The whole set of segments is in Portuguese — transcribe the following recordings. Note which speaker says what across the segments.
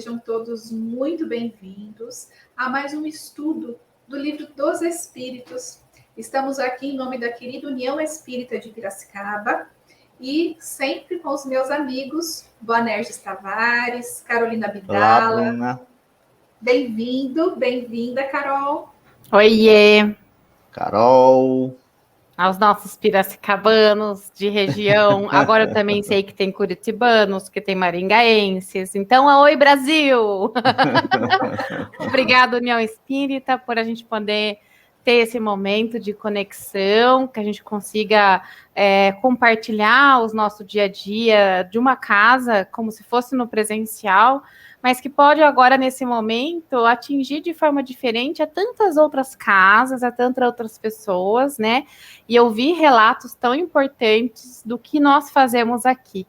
Speaker 1: sejam todos muito bem-vindos a mais um estudo do Livro dos Espíritos. Estamos aqui em nome da querida União Espírita de Piracicaba e sempre com os meus amigos, Boanerges Tavares, Carolina Bidala.
Speaker 2: Olá, Bruna.
Speaker 1: Bem-vindo, bem-vinda, Carol.
Speaker 3: Oiê!
Speaker 2: Carol.
Speaker 3: Aos nossos piracicabanos de região. Agora eu também sei que tem curitibanos, que tem maringaenses. Então, oi, Brasil! Obrigada, União Espírita, por a gente poder ter esse momento de conexão, que a gente consiga compartilhar o nosso dia a dia de uma casa, como se fosse no presencial, mas que pode agora, nesse momento, atingir de forma diferente a tantas outras casas, a tantas outras pessoas, né? E ouvir relatos tão importantes do que nós fazemos aqui.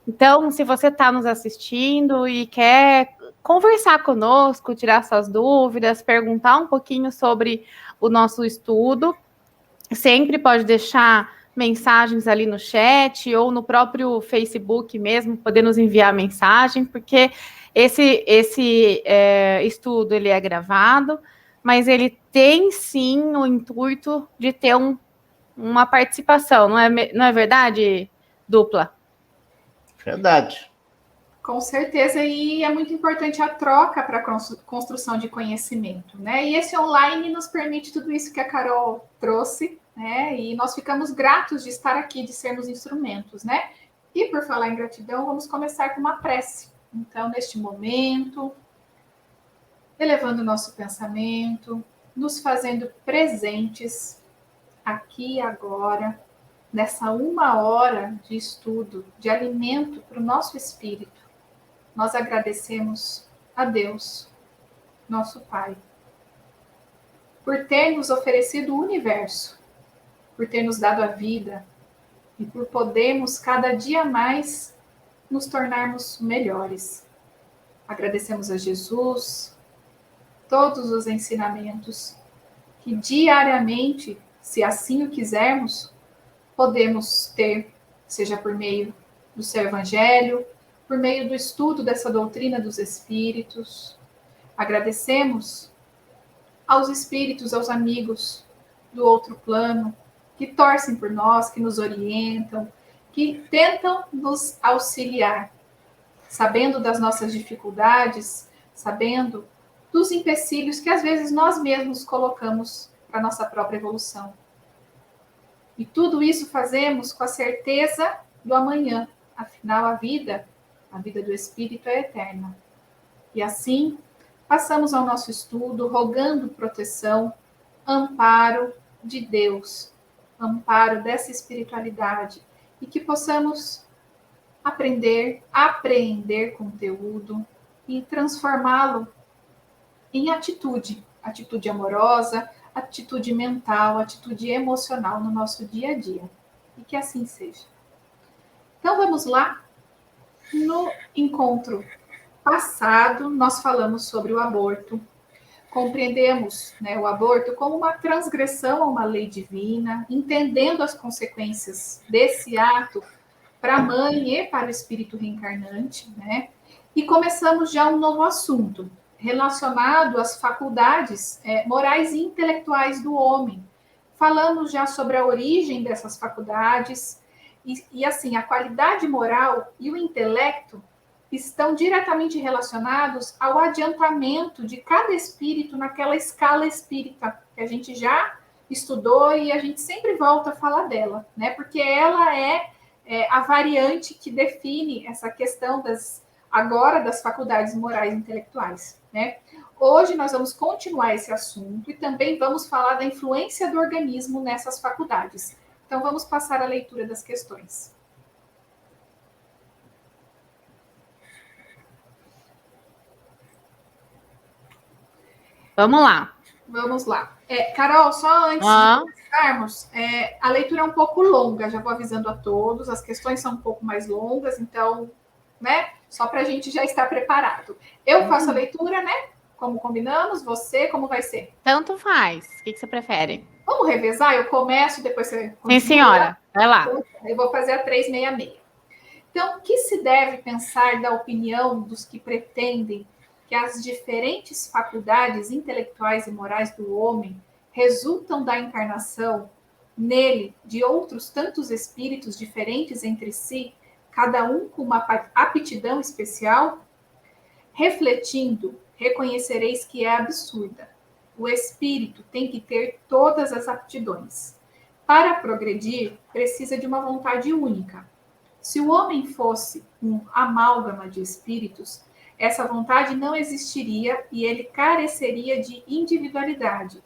Speaker 3: Então, se você está nos assistindo e quer conversar conosco, tirar suas dúvidas, perguntar um pouquinho sobre o nosso estudo, sempre pode deixar mensagens ali no chat ou no próprio Facebook mesmo, poder nos enviar mensagem, porque esse estudo ele é gravado, mas ele tem sim o intuito de ter uma participação, não é verdade, dupla?
Speaker 2: Verdade.
Speaker 1: Com certeza, e é muito importante a troca para a construção de conhecimento, né? E esse online nos permite tudo isso que a Carol trouxe, né? E nós ficamos gratos de estar aqui, de sermos instrumentos, né? E por falar em gratidão, vamos começar com uma prece. Então, neste momento, elevando o nosso pensamento, nos fazendo presentes aqui e agora, nessa 1 hora de estudo, de alimento para o nosso espírito. Nós agradecemos a Deus, nosso Pai, por ter nos oferecido o universo, por ter nos dado a vida e por podermos cada dia mais nos tornarmos melhores. Agradecemos a Jesus, todos os ensinamentos que diariamente, se assim o quisermos, podemos ter, seja por meio do seu Evangelho, por meio do estudo dessa doutrina dos Espíritos. Agradecemos aos Espíritos, aos amigos do outro plano, que torcem por nós, que nos orientam, que tentam nos auxiliar, sabendo das nossas dificuldades, sabendo dos empecilhos que às vezes nós mesmos colocamos para a nossa própria evolução. E tudo isso fazemos com a certeza do amanhã. Afinal, a vida do Espírito é eterna. E assim, passamos ao nosso estudo, rogando proteção, amparo de Deus, amparo dessa espiritualidade, e que possamos aprender, apreender conteúdo e transformá-lo em atitude amorosa, atitude mental, atitude emocional no nosso dia a dia. E que assim seja. Então, vamos lá. No encontro passado, nós falamos sobre o aborto. Compreendemos, né, o aborto como uma transgressão a uma lei divina, entendendo as consequências desse ato para a mãe e para o espírito reencarnante, né? E começamos já um novo assunto, relacionado às faculdades morais e intelectuais do homem. Falamos já sobre a origem dessas faculdades e assim, a qualidade moral e o intelecto estão diretamente relacionados ao adiantamento de cada espírito naquela escala espírita que a gente já estudou e a gente sempre volta a falar dela, né? Porque ela é a variante que define essa questão das faculdades morais e intelectuais, né? Hoje nós vamos continuar esse assunto e também vamos falar da influência do organismo nessas faculdades. Então vamos passar a leitura das questões.
Speaker 3: Vamos lá.
Speaker 1: Vamos lá. Carol, só antes de começarmos, a leitura é um pouco longa, já vou avisando a todos, as questões são um pouco mais longas, então, né? Só para a gente já estar preparado. Eu faço a leitura, né? Como combinamos, você, como vai ser?
Speaker 3: Tanto faz. O que você prefere?
Speaker 1: Vamos revezar? Eu começo, depois você continua.
Speaker 3: Sim, senhora. Vai lá.
Speaker 1: Eu vou fazer a 366. Então, o que se deve pensar da opinião dos que pretendem que as diferentes faculdades intelectuais e morais do homem resultam da encarnação nele de outros tantos espíritos diferentes entre si, cada um com uma aptidão especial? Refletindo, reconhecereis que é absurda. O espírito tem que ter todas as aptidões. Para progredir, precisa de uma vontade única. Se o homem fosse um amálgama de espíritos, essa vontade não existiria e ele careceria de individualidade,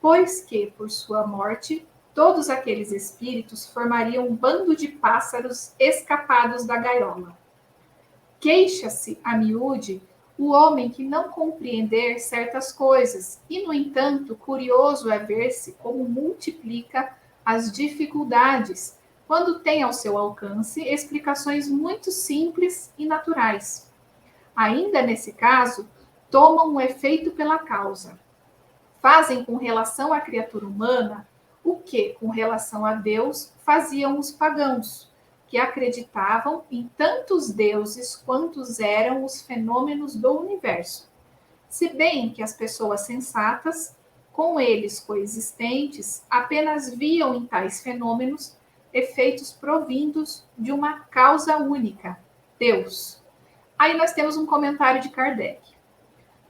Speaker 1: pois que, por sua morte, todos aqueles espíritos formariam um bando de pássaros escapados da gaiola. Queixa-se, a miúde, o homem que não compreender certas coisas, e, no entanto, curioso é ver-se como multiplica as dificuldades, quando tem ao seu alcance explicações muito simples e naturais. Ainda nesse caso, tomam o efeito pela causa. Fazem com relação à criatura humana o que, com relação a Deus, faziam os pagãos, que acreditavam em tantos deuses quantos eram os fenômenos do universo. Se bem que as pessoas sensatas, com eles coexistentes, apenas viam em tais fenômenos efeitos provindos de uma causa única, Deus. Aí nós temos um comentário de Kardec.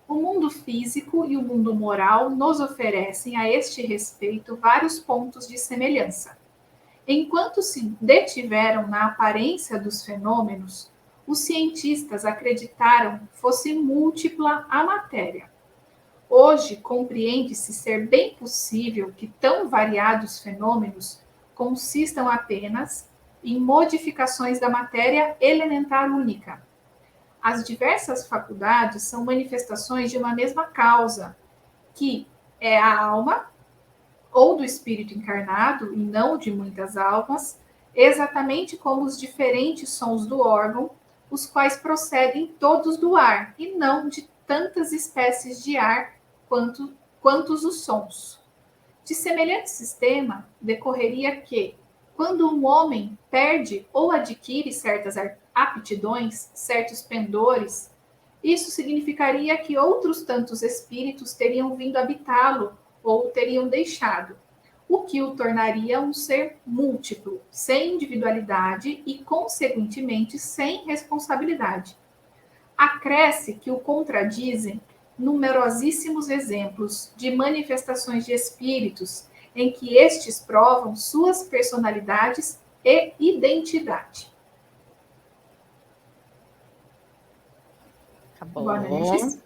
Speaker 1: O mundo físico e o mundo moral nos oferecem a este respeito vários pontos de semelhança. Enquanto se detiveram na aparência dos fenômenos, os cientistas acreditaram fosse múltipla a matéria. Hoje compreende-se ser bem possível que tão variados fenômenos consistam apenas em modificações da matéria elementar única. As diversas faculdades são manifestações de uma mesma causa, que é a alma, ou do espírito encarnado, e não de muitas almas, exatamente como os diferentes sons do órgão, os quais procedem todos do ar, e não de tantas espécies de ar quantos os sons. De semelhante sistema, decorreria que, quando um homem perde ou adquire certas aptidões, certos pendores, isso significaria que outros tantos espíritos teriam vindo habitá-lo ou o teriam deixado, o que o tornaria um ser múltiplo, sem individualidade e, consequentemente, sem responsabilidade. Acresce que o contradizem numerosíssimos exemplos de manifestações de espíritos em que estes provam suas personalidades e identidade.
Speaker 3: Tá bom.
Speaker 1: Boa noite.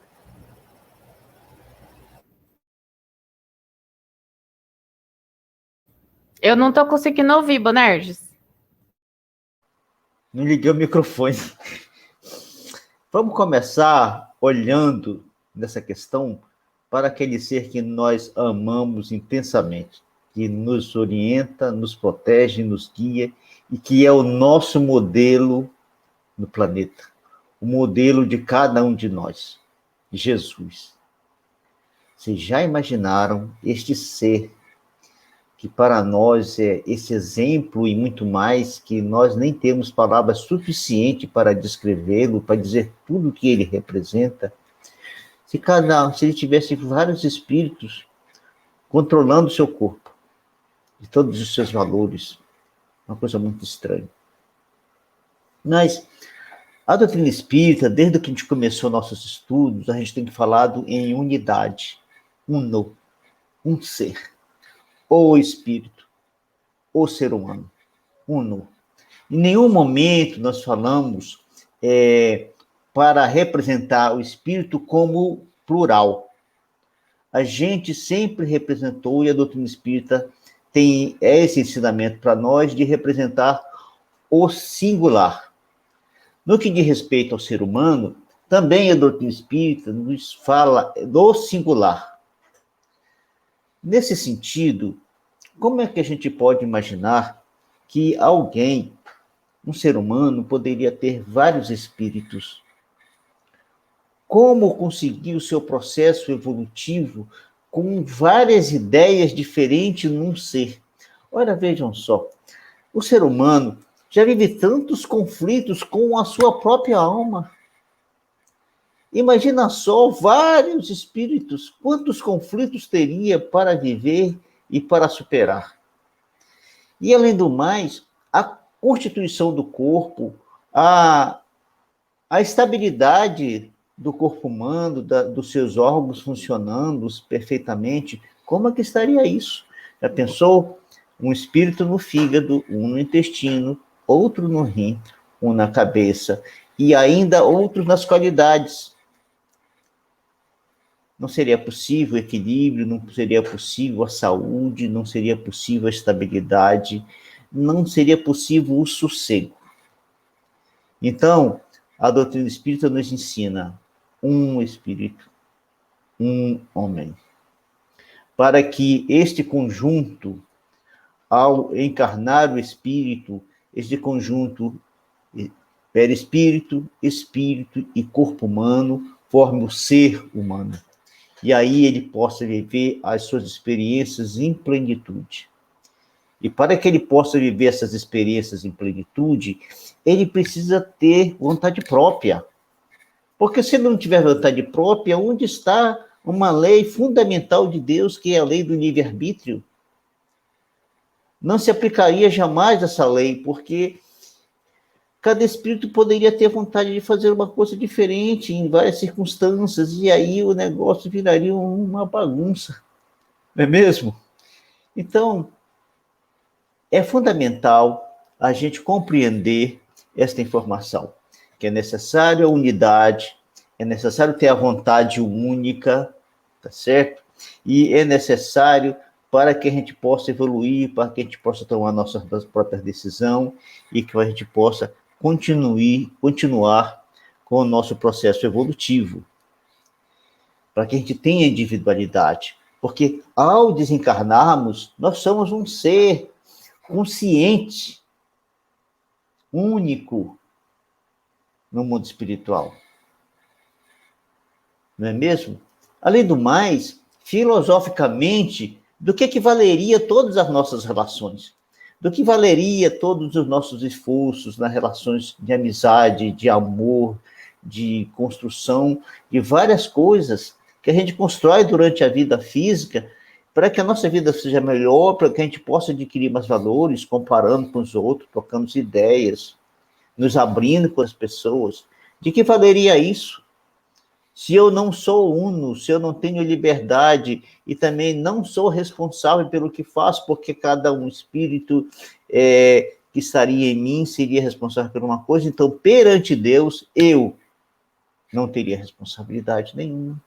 Speaker 3: Eu não tô conseguindo ouvir, Bonerges.
Speaker 2: Não liguei o microfone. Vamos começar olhando nessa questão para aquele ser que nós amamos intensamente, que nos orienta, nos protege, nos guia e que é o nosso modelo no planeta, o modelo de cada um de nós, Jesus. Vocês já imaginaram este ser que para nós é esse exemplo e muito mais, que nós nem temos palavras suficientes para descrevê-lo, para dizer tudo o que ele representa? Se ele tivesse vários espíritos controlando o seu corpo, de todos os seus valores, uma coisa muito estranha. Mas a doutrina espírita, desde que a gente começou nossos estudos, a gente tem falado em unidade, um ser, o espírito, o ser humano, uno. Em nenhum momento nós falamos para representar o espírito como plural. A gente sempre representou, e a doutrina espírita tem esse ensinamento para nós, de representar o singular. No que diz respeito ao ser humano, também a doutrina espírita nos fala do singular. Nesse sentido, como é que a gente pode imaginar que alguém, um ser humano, poderia ter vários espíritos? Como conseguir o seu processo evolutivo com várias ideias diferentes num ser? Ora, vejam só, o ser humano já vive tantos conflitos com a sua própria alma. Imagina só, vários espíritos, quantos conflitos teria para viver e para superar. E, além do mais, a constituição do corpo, a estabilidade do corpo humano, dos seus órgãos funcionando perfeitamente, como é que estaria isso? Já pensou? Um espírito no fígado, um no intestino, outro no rim, um na cabeça, e ainda outros nas qualidades. Não seria possível o equilíbrio, não seria possível a saúde, não seria possível a estabilidade, não seria possível o sossego. Então, a doutrina espírita nos ensina um espírito, um homem, para que este conjunto, ao encarnar o espírito, este conjunto, perispírito, espírito e corpo humano, forme o ser humano. E aí ele possa viver as suas experiências em plenitude. E para que ele possa viver essas experiências em plenitude, ele precisa ter vontade própria. Porque se ele não tiver vontade própria, onde está uma lei fundamental de Deus, que é a lei do livre-arbítrio? Não se aplicaria jamais essa lei, porque cada espírito poderia ter vontade de fazer uma coisa diferente em várias circunstâncias, e aí o negócio viraria uma bagunça, não é mesmo? Então, é fundamental a gente compreender esta informação, que é necessário a unidade, é necessário ter a vontade única, tá certo? E é necessário para que a gente possa evoluir, para que a gente possa tomar nossa própria decisão e que a gente possa continuar com o nosso processo evolutivo, para que a gente tenha individualidade, porque ao desencarnarmos, nós somos um ser consciente, único no mundo espiritual. Não é mesmo? Além do mais, filosoficamente, do que valeria todas as nossas relações? Do que valeria todos os nossos esforços nas relações de amizade, de amor, de construção, de várias coisas que a gente constrói durante a vida física, para que a nossa vida seja melhor, para que a gente possa adquirir mais valores, comparando com os outros, trocando ideias, nos abrindo com as pessoas. De que valeria isso? Se eu não sou uno, se eu não tenho liberdade e também não sou responsável pelo que faço, porque cada um espírito que estaria em mim seria responsável por uma coisa, então, perante Deus, eu não teria responsabilidade nenhuma.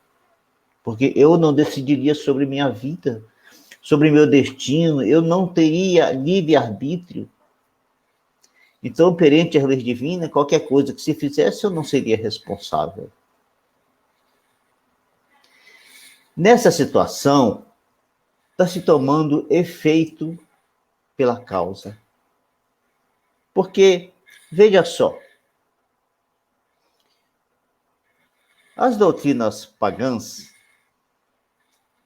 Speaker 2: Porque eu não decidiria sobre minha vida, sobre meu destino, eu não teria livre-arbítrio. Então, perante a lei divina, qualquer coisa que se fizesse, eu não seria responsável. Nessa situação, está se tomando efeito pela causa. Porque, veja só, as doutrinas pagãs,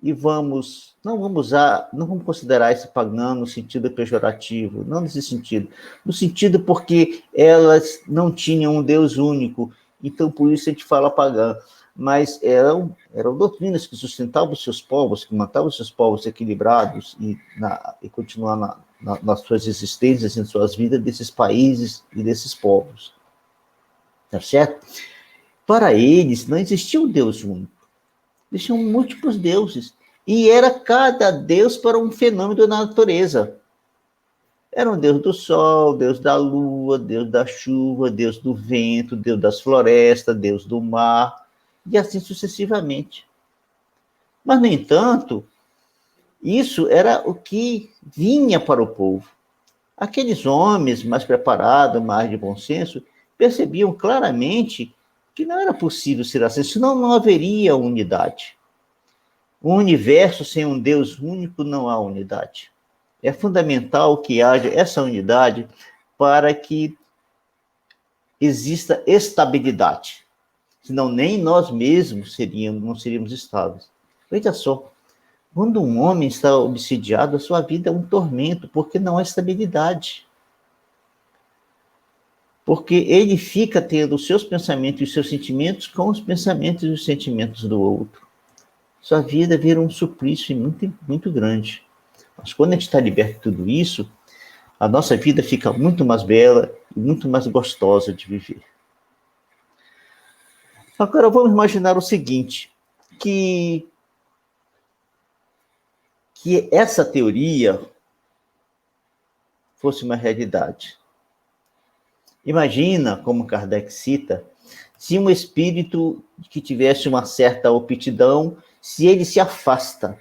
Speaker 2: e não vamos considerar esse pagão no sentido pejorativo, não nesse sentido, no sentido porque elas não tinham um Deus único, então por isso a gente fala pagã, mas eram doutrinas que sustentavam os seus povos, que mantavam os seus povos equilibrados e continuar nas suas existências, em suas vidas desses países e desses povos. Tá certo? Para eles não existia um Deus único. Existiam múltiplos deuses. E era cada deus para um fenômeno da natureza. Era um deus do sol, deus da lua, deus da chuva, deus do vento, deus das florestas, deus do mar, e assim sucessivamente. Mas, no entanto, isso era o que vinha para o povo. Aqueles homens mais preparados, mais de bom senso, percebiam claramente que não era possível ser assim, senão não haveria unidade. Um universo sem um Deus único não há unidade. É fundamental que haja essa unidade para que exista estabilidade. Senão nem nós mesmos não seríamos estáveis. Veja só, quando um homem está obsidiado, a sua vida é um tormento, porque não há estabilidade. Porque ele fica tendo os seus pensamentos e os seus sentimentos com os pensamentos e os sentimentos do outro. Sua vida vira um suplício muito, muito grande. Mas quando a gente está liberto de tudo isso, a nossa vida fica muito mais bela e muito mais gostosa de viver. Agora vamos imaginar o seguinte, que essa teoria fosse uma realidade. Imagina, como Kardec cita, se um espírito que tivesse uma certa aptidão, se ele se afasta.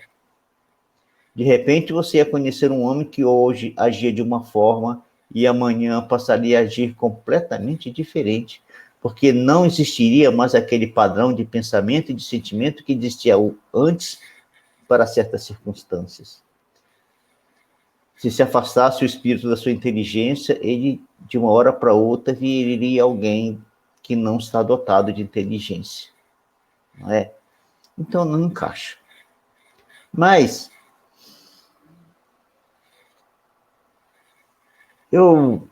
Speaker 2: De repente você ia conhecer um homem que hoje agia de uma forma e amanhã passaria a agir completamente diferente, porque não existiria mais aquele padrão de pensamento e de sentimento que existia antes para certas circunstâncias. Se afastasse o espírito da sua inteligência, ele, de uma hora para outra, viria alguém que não está dotado de inteligência. Não é? Então, não encaixa. Mas, eu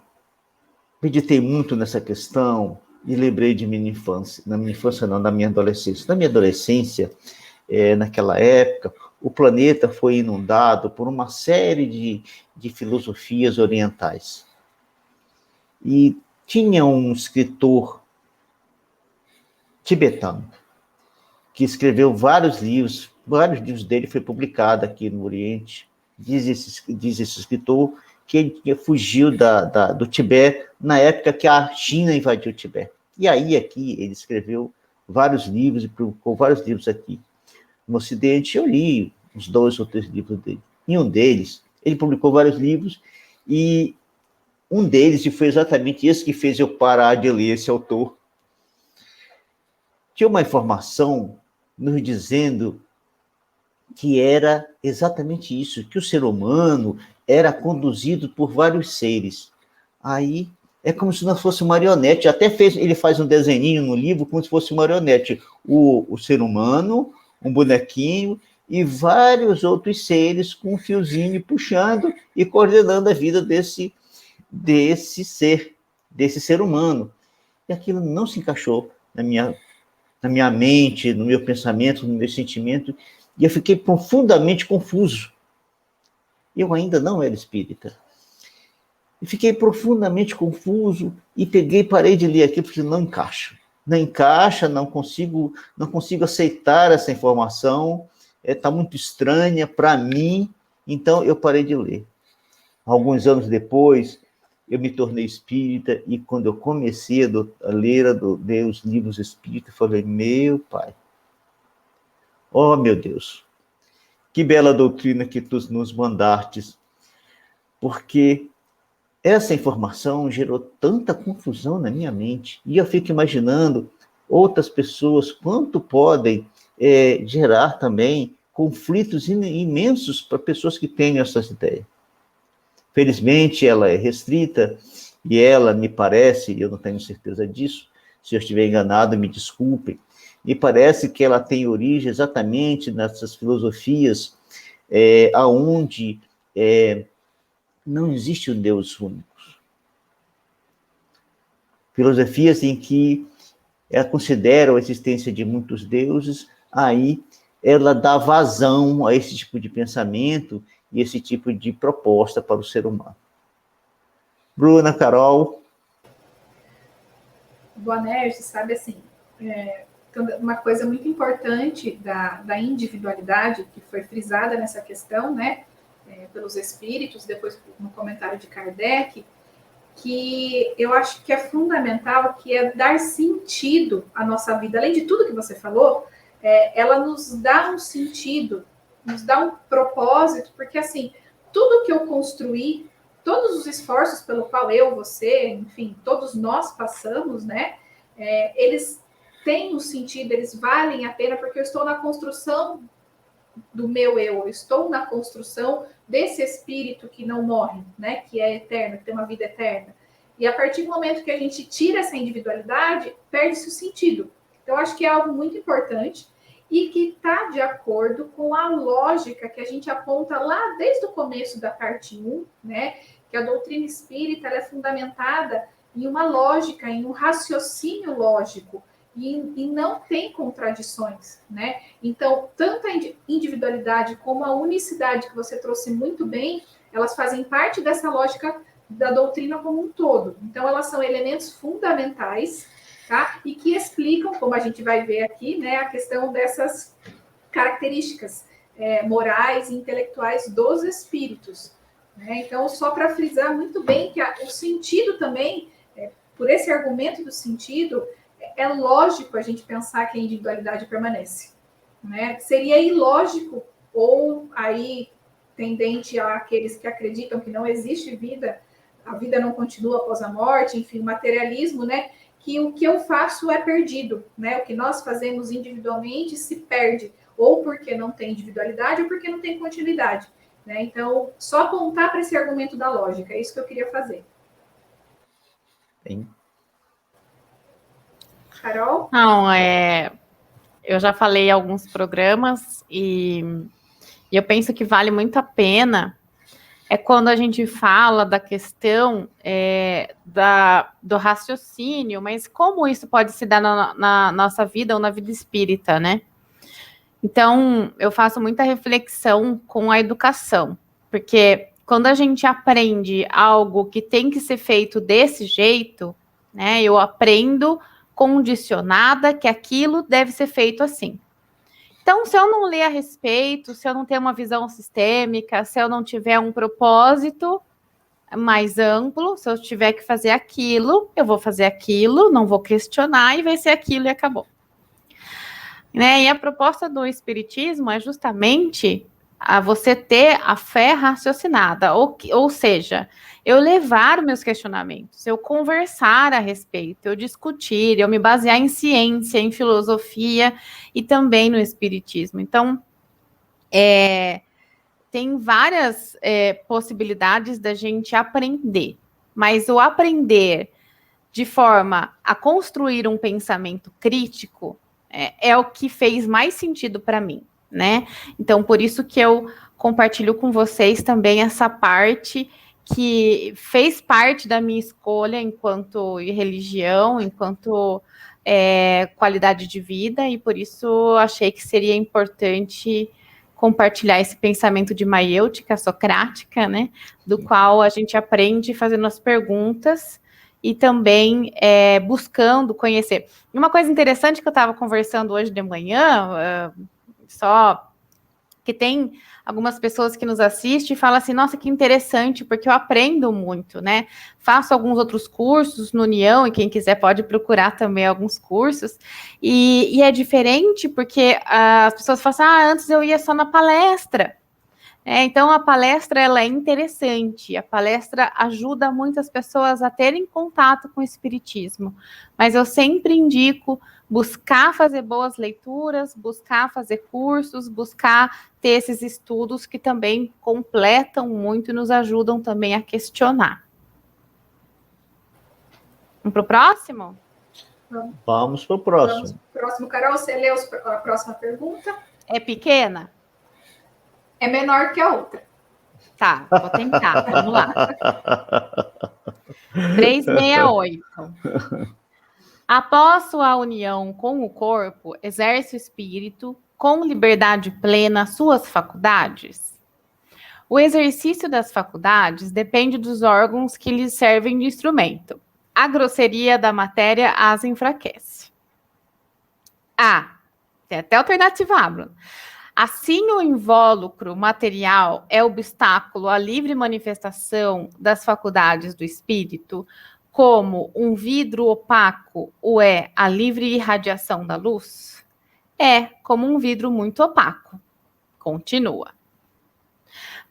Speaker 2: meditei muito nessa questão e lembrei de minha infância. Na minha infância, não, na minha adolescência. Na minha adolescência, naquela época, o planeta foi inundado por uma série de filosofias orientais. E tinha um escritor tibetano que escreveu vários livros dele foi publicado aqui no Oriente. Diz esse escritor que ele fugiu do Tibete na época que a China invadiu o Tibete. E aí aqui ele escreveu vários livros e publicou vários livros aqui. No Ocidente, eu li uns 2 ou 3 livros dele. Em um deles, ele publicou vários livros, e um deles, e foi exatamente esse que fez eu parar de ler esse autor, tinha uma informação nos dizendo que era exatamente isso, que o ser humano era conduzido por vários seres. Aí é como se nós fosse marionete. Ele faz um desenhinho no livro como se fosse marionete. O ser humano, um bonequinho e vários outros seres com um fiozinho puxando e coordenando a vida desse ser humano. E aquilo não se encaixou na minha mente, no meu pensamento, no meu sentimento, e eu fiquei profundamente confuso. Eu ainda não era espírita. E fiquei profundamente confuso e parei de ler aqui, porque não encaixa. Não encaixa, não consigo aceitar essa informação, está muito estranha para mim, então eu parei de ler. Alguns anos depois, eu me tornei espírita, e quando eu comecei a ler os livros espíritas, falei, meu pai, oh meu Deus, que bela doutrina que tu nos mandastes, porque essa informação gerou tanta confusão na minha mente, e eu fico imaginando outras pessoas, quanto podem gerar também conflitos imensos para pessoas que têm essas ideias. Felizmente, ela é restrita, e ela, me parece, eu não tenho certeza disso, se eu estiver enganado, me desculpem, me parece que ela tem origem exatamente nessas filosofias onde não existe um Deus único. Filosofias em que consideram a existência de muitos deuses, aí ela dá vazão a esse tipo de pensamento e esse tipo de proposta para o ser humano. Bruna, Carol?
Speaker 1: Boanerges, sabe assim, uma coisa muito importante da individualidade, que foi frisada nessa questão, né, pelos espíritos, depois no comentário de Kardec, que eu acho que é fundamental, que é dar sentido à nossa vida. Além de tudo que você falou, ela nos dá um sentido, nos dá um propósito, porque assim, tudo que eu construí, todos os esforços pelo qual eu, você, enfim, todos nós passamos, né, eles têm um sentido, eles valem a pena, porque eu estou na construção do meu eu estou na construção desse espírito que não morre, né, que é eterno, que tem uma vida eterna. E a partir do momento que a gente tira essa individualidade, perde-se o sentido. Então, acho que é algo muito importante e que está de acordo com a lógica que a gente aponta lá desde o começo da parte 1, né, que a doutrina espírita ela é fundamentada em uma lógica, em um raciocínio lógico, e não tem contradições, né? Então, tanto a individualidade como a unicidade que você trouxe muito bem, elas fazem parte dessa lógica da doutrina como um todo. Então, elas são elementos fundamentais, tá? E que explicam, como a gente vai ver aqui, né, a questão dessas características morais e intelectuais dos espíritos, né? Então, só para frisar muito bem que o sentido também, por esse argumento do sentido, é lógico a gente pensar que a individualidade permanece, né? Seria ilógico, ou aí tendente àqueles que acreditam que não existe vida, a vida não continua após a morte, enfim, o materialismo, né? Que o que eu faço é perdido, né? O que nós fazemos individualmente se perde, ou porque não tem individualidade, ou porque não tem continuidade, né? Então, só apontar para esse argumento da lógica, é isso que eu queria fazer.
Speaker 2: Sim.
Speaker 1: Carol?
Speaker 3: Não, eu já falei em alguns programas e eu penso que vale muito a pena quando a gente fala da questão do raciocínio, mas como isso pode se dar na nossa vida ou na vida espírita, né? Então, eu faço muita reflexão com a educação, porque quando a gente aprende algo que tem que ser feito desse jeito, né? Eu aprendo condicionada que aquilo deve ser feito assim. Então, se eu não ler a respeito, se eu não ter uma visão sistêmica, se eu não tiver um propósito mais amplo, se eu tiver que fazer aquilo, eu vou fazer aquilo, não vou questionar e vai ser aquilo e acabou. Né? E a proposta do Espiritismo é justamente você ter a fé raciocinada, ou seja, eu levar meus questionamentos, eu conversar a respeito, eu discutir, eu me basear em ciência, em filosofia e também no Espiritismo. Então, tem várias possibilidades da gente aprender, mas o aprender de forma a construir um pensamento crítico é o que fez mais sentido para mim, né? Então, por isso que eu compartilho com vocês também essa parte que fez parte da minha escolha enquanto religião, enquanto qualidade de vida, e por isso achei que seria importante compartilhar esse pensamento de maiêutica socrática, né? Do qual a gente aprende fazendo as perguntas e também buscando conhecer. E uma coisa interessante que eu estava conversando hoje de manhã, só que tem algumas pessoas que nos assistem e falam assim, nossa, que interessante, porque eu aprendo muito, né? Faço alguns outros cursos no União, e quem quiser pode procurar também alguns cursos, e é diferente porque as pessoas falam assim, antes eu ia só na palestra. Então, a palestra ela é interessante, a palestra ajuda muitas pessoas a terem contato com o espiritismo, mas eu sempre indico buscar fazer boas leituras, buscar fazer cursos, buscar ter esses estudos que também completam muito e nos ajudam também a questionar. Vamos para o próximo?
Speaker 2: Vamos para o próximo.
Speaker 1: Vamos pro próximo. Carol, você leu a próxima pergunta?
Speaker 3: É pequena?
Speaker 1: É menor que a outra.
Speaker 3: Tá, vou tentar. Vamos lá. 368. Após sua união com o corpo, exerce o espírito com liberdade plena suas faculdades? O exercício das faculdades depende dos órgãos que lhes servem de instrumento. A grosseria da matéria as enfraquece. Tem até alternativa A, Bruno. Assim, o invólucro material é obstáculo à livre manifestação das faculdades do espírito, como um vidro opaco o é a livre irradiação da luz? É como um vidro muito opaco. Continua.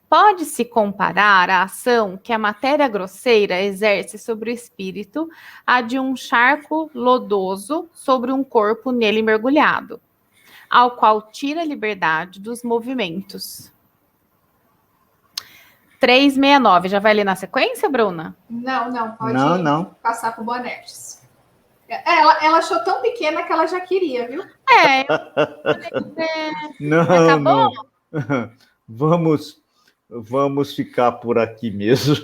Speaker 3: Pode-se comparar a ação que a matéria grosseira exerce sobre o espírito à de um charco lodoso sobre um corpo nele mergulhado, ao qual tira a liberdade dos movimentos. 369. Já vai ler na sequência, Bruna?
Speaker 1: Não. Pode passar para o Boanerges. Ela achou tão pequena que ela já queria, viu?
Speaker 2: Não. Vamos ficar por aqui mesmo.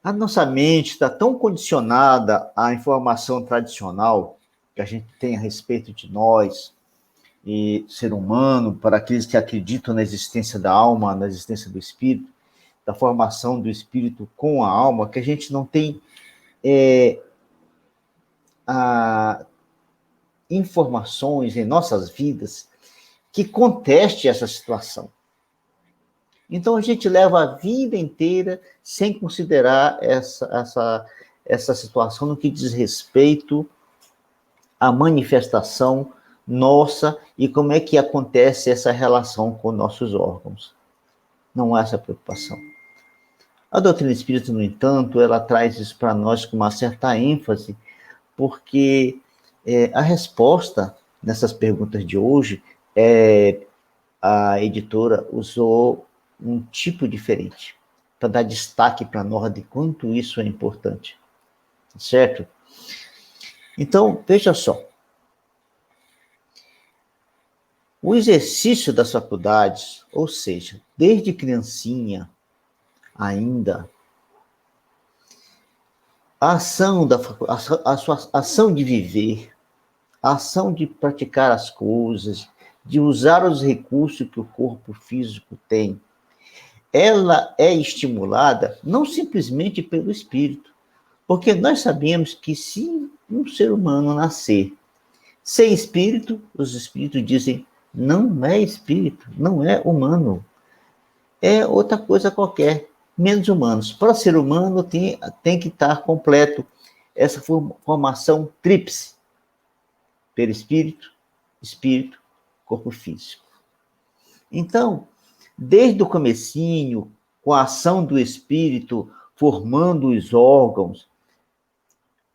Speaker 2: A nossa mente está tão condicionada à informação tradicional que a gente tem a respeito de nós e ser humano, para aqueles que acreditam na existência da alma, na existência do espírito, da formação do espírito com a alma, que a gente não tem informações em nossas vidas que conteste essa situação. Então, a gente leva a vida inteira sem considerar essa situação no que diz respeito à manifestação nossa e como é que acontece essa relação com nossos órgãos. Não há essa preocupação. A doutrina espírita, no entanto, ela traz isso para nós com uma certa ênfase, porque a resposta nessas perguntas de hoje, a editora usou um tipo diferente, para dar destaque para nós de quanto isso é importante. Certo? Então, veja só. O exercício das faculdades, ou seja, desde criancinha ainda, a sua ação de viver, a ação de praticar as coisas, de usar os recursos que o corpo físico tem, ela é estimulada não simplesmente pelo espírito, porque nós sabemos que se um ser humano nascer sem espírito, os espíritos dizem, não é espírito, não é humano, é outra coisa qualquer, menos humanos. Para ser humano tem que estar completo essa formação tríplice, perispírito, espírito, corpo físico. Então, desde o comecinho, com a ação do espírito, formando os órgãos,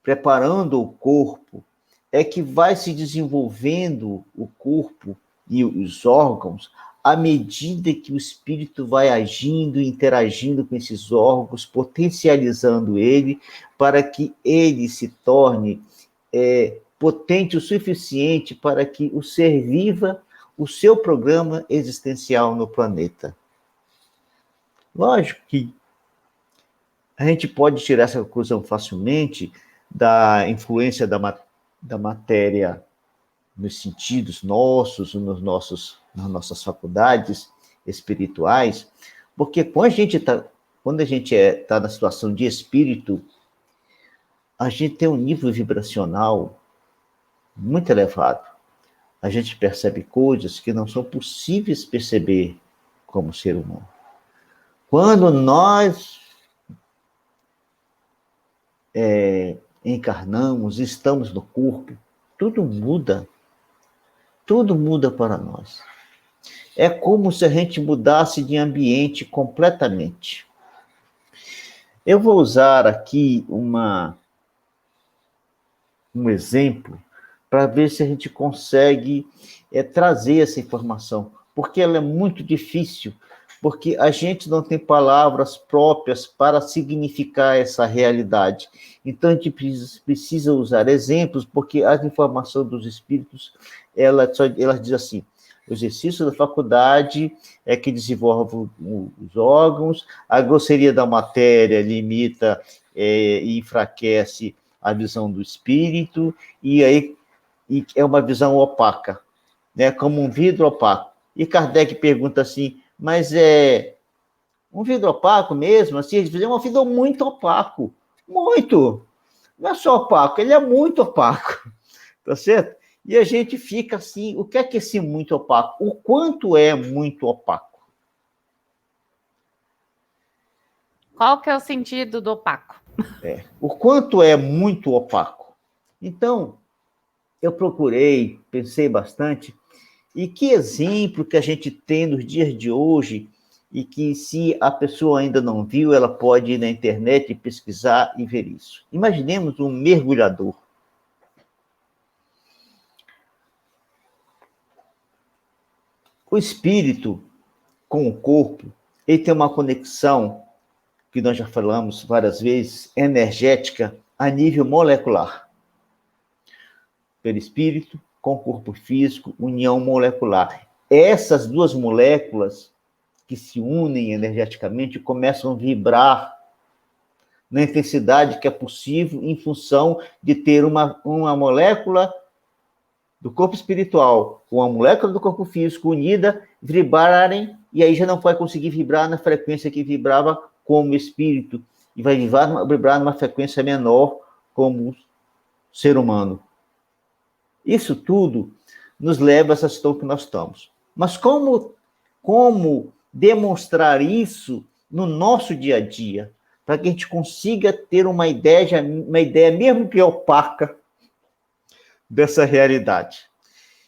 Speaker 2: preparando o corpo, é que vai se desenvolvendo o corpo e os órgãos à medida que o espírito vai agindo e interagindo com esses órgãos, potencializando ele, para que ele se torne potente o suficiente para que o ser viva o seu programa existencial no planeta. Lógico que a gente pode tirar essa conclusão facilmente da influência da matéria nos sentidos nossos, nas nossas faculdades espirituais, porque quando a gente está na situação de espírito, a gente tem um nível vibracional muito elevado. A gente percebe coisas que não são possíveis perceber como ser humano. Quando nós encarnamos, estamos no corpo, tudo muda para nós. É como se a gente mudasse de ambiente completamente. Eu vou usar aqui um exemplo para ver se a gente consegue trazer essa informação, porque ela é muito difícil, porque a gente não tem palavras próprias para significar essa realidade. Então, a gente precisa usar exemplos, porque a informação dos espíritos, ela diz assim, o exercício da faculdade é que desenvolve os órgãos, a grosseria da matéria limita e enfraquece a visão do espírito, e é uma visão opaca, né, como um vidro opaco. E Kardec pergunta assim, mas é um vidro opaco mesmo? Assim, ele é um vidro muito opaco. Muito! Não é só opaco, ele é muito opaco. Tá certo? E a gente fica assim, o que é esse muito opaco? O quanto é muito opaco?
Speaker 3: Qual que é o sentido do opaco?
Speaker 2: O quanto é muito opaco? Então, eu procurei, pensei bastante, e que exemplo que a gente tem nos dias de hoje, e que se a pessoa ainda não viu, ela pode ir na internet e pesquisar e ver isso. Imaginemos um mergulhador. O espírito com o corpo, ele tem uma conexão, que nós já falamos várias vezes, energética a nível molecular. Perispírito com o corpo físico, união molecular. Essas duas moléculas que se unem energeticamente começam a vibrar na intensidade que é possível em função de ter uma molécula do corpo espiritual com a molécula do corpo físico unida, vibrarem, e aí já não vai conseguir vibrar na frequência que vibrava como espírito, e vai vibrar numa frequência menor como ser humano. Isso tudo nos leva a essa situação que nós estamos. Mas como demonstrar isso no nosso dia a dia, para que a gente consiga ter uma ideia mesmo que opaca, dessa realidade?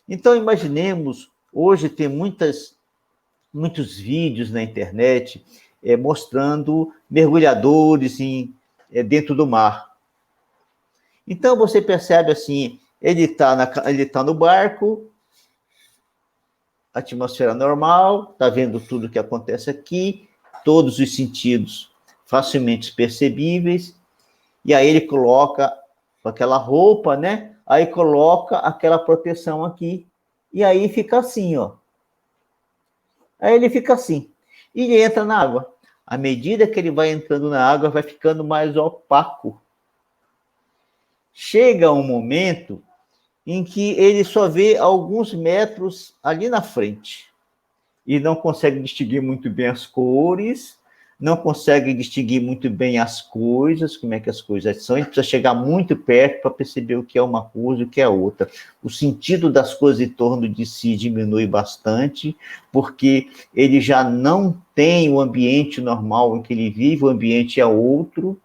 Speaker 2: Então, imaginemos, hoje tem muitos vídeos na internet mostrando mergulhadores dentro do mar. Então, você percebe assim, ele tá no barco, atmosfera normal, está vendo tudo o que acontece aqui, todos os sentidos facilmente percebíveis, e aí ele coloca aquela roupa, né? Aí coloca aquela proteção aqui, e aí fica assim, ó. Aí ele fica assim, e ele entra na água. À medida que ele vai entrando na água, vai ficando mais opaco. Chega um momento em que ele só vê alguns metros ali na frente, e não consegue distinguir muito bem as cores, não consegue distinguir muito bem as coisas, como é que as coisas são, a gente precisa chegar muito perto para perceber o que é uma coisa e o que é outra. O sentido das coisas em torno de si diminui bastante, porque ele já não tem o ambiente normal em que ele vive, o ambiente é outro,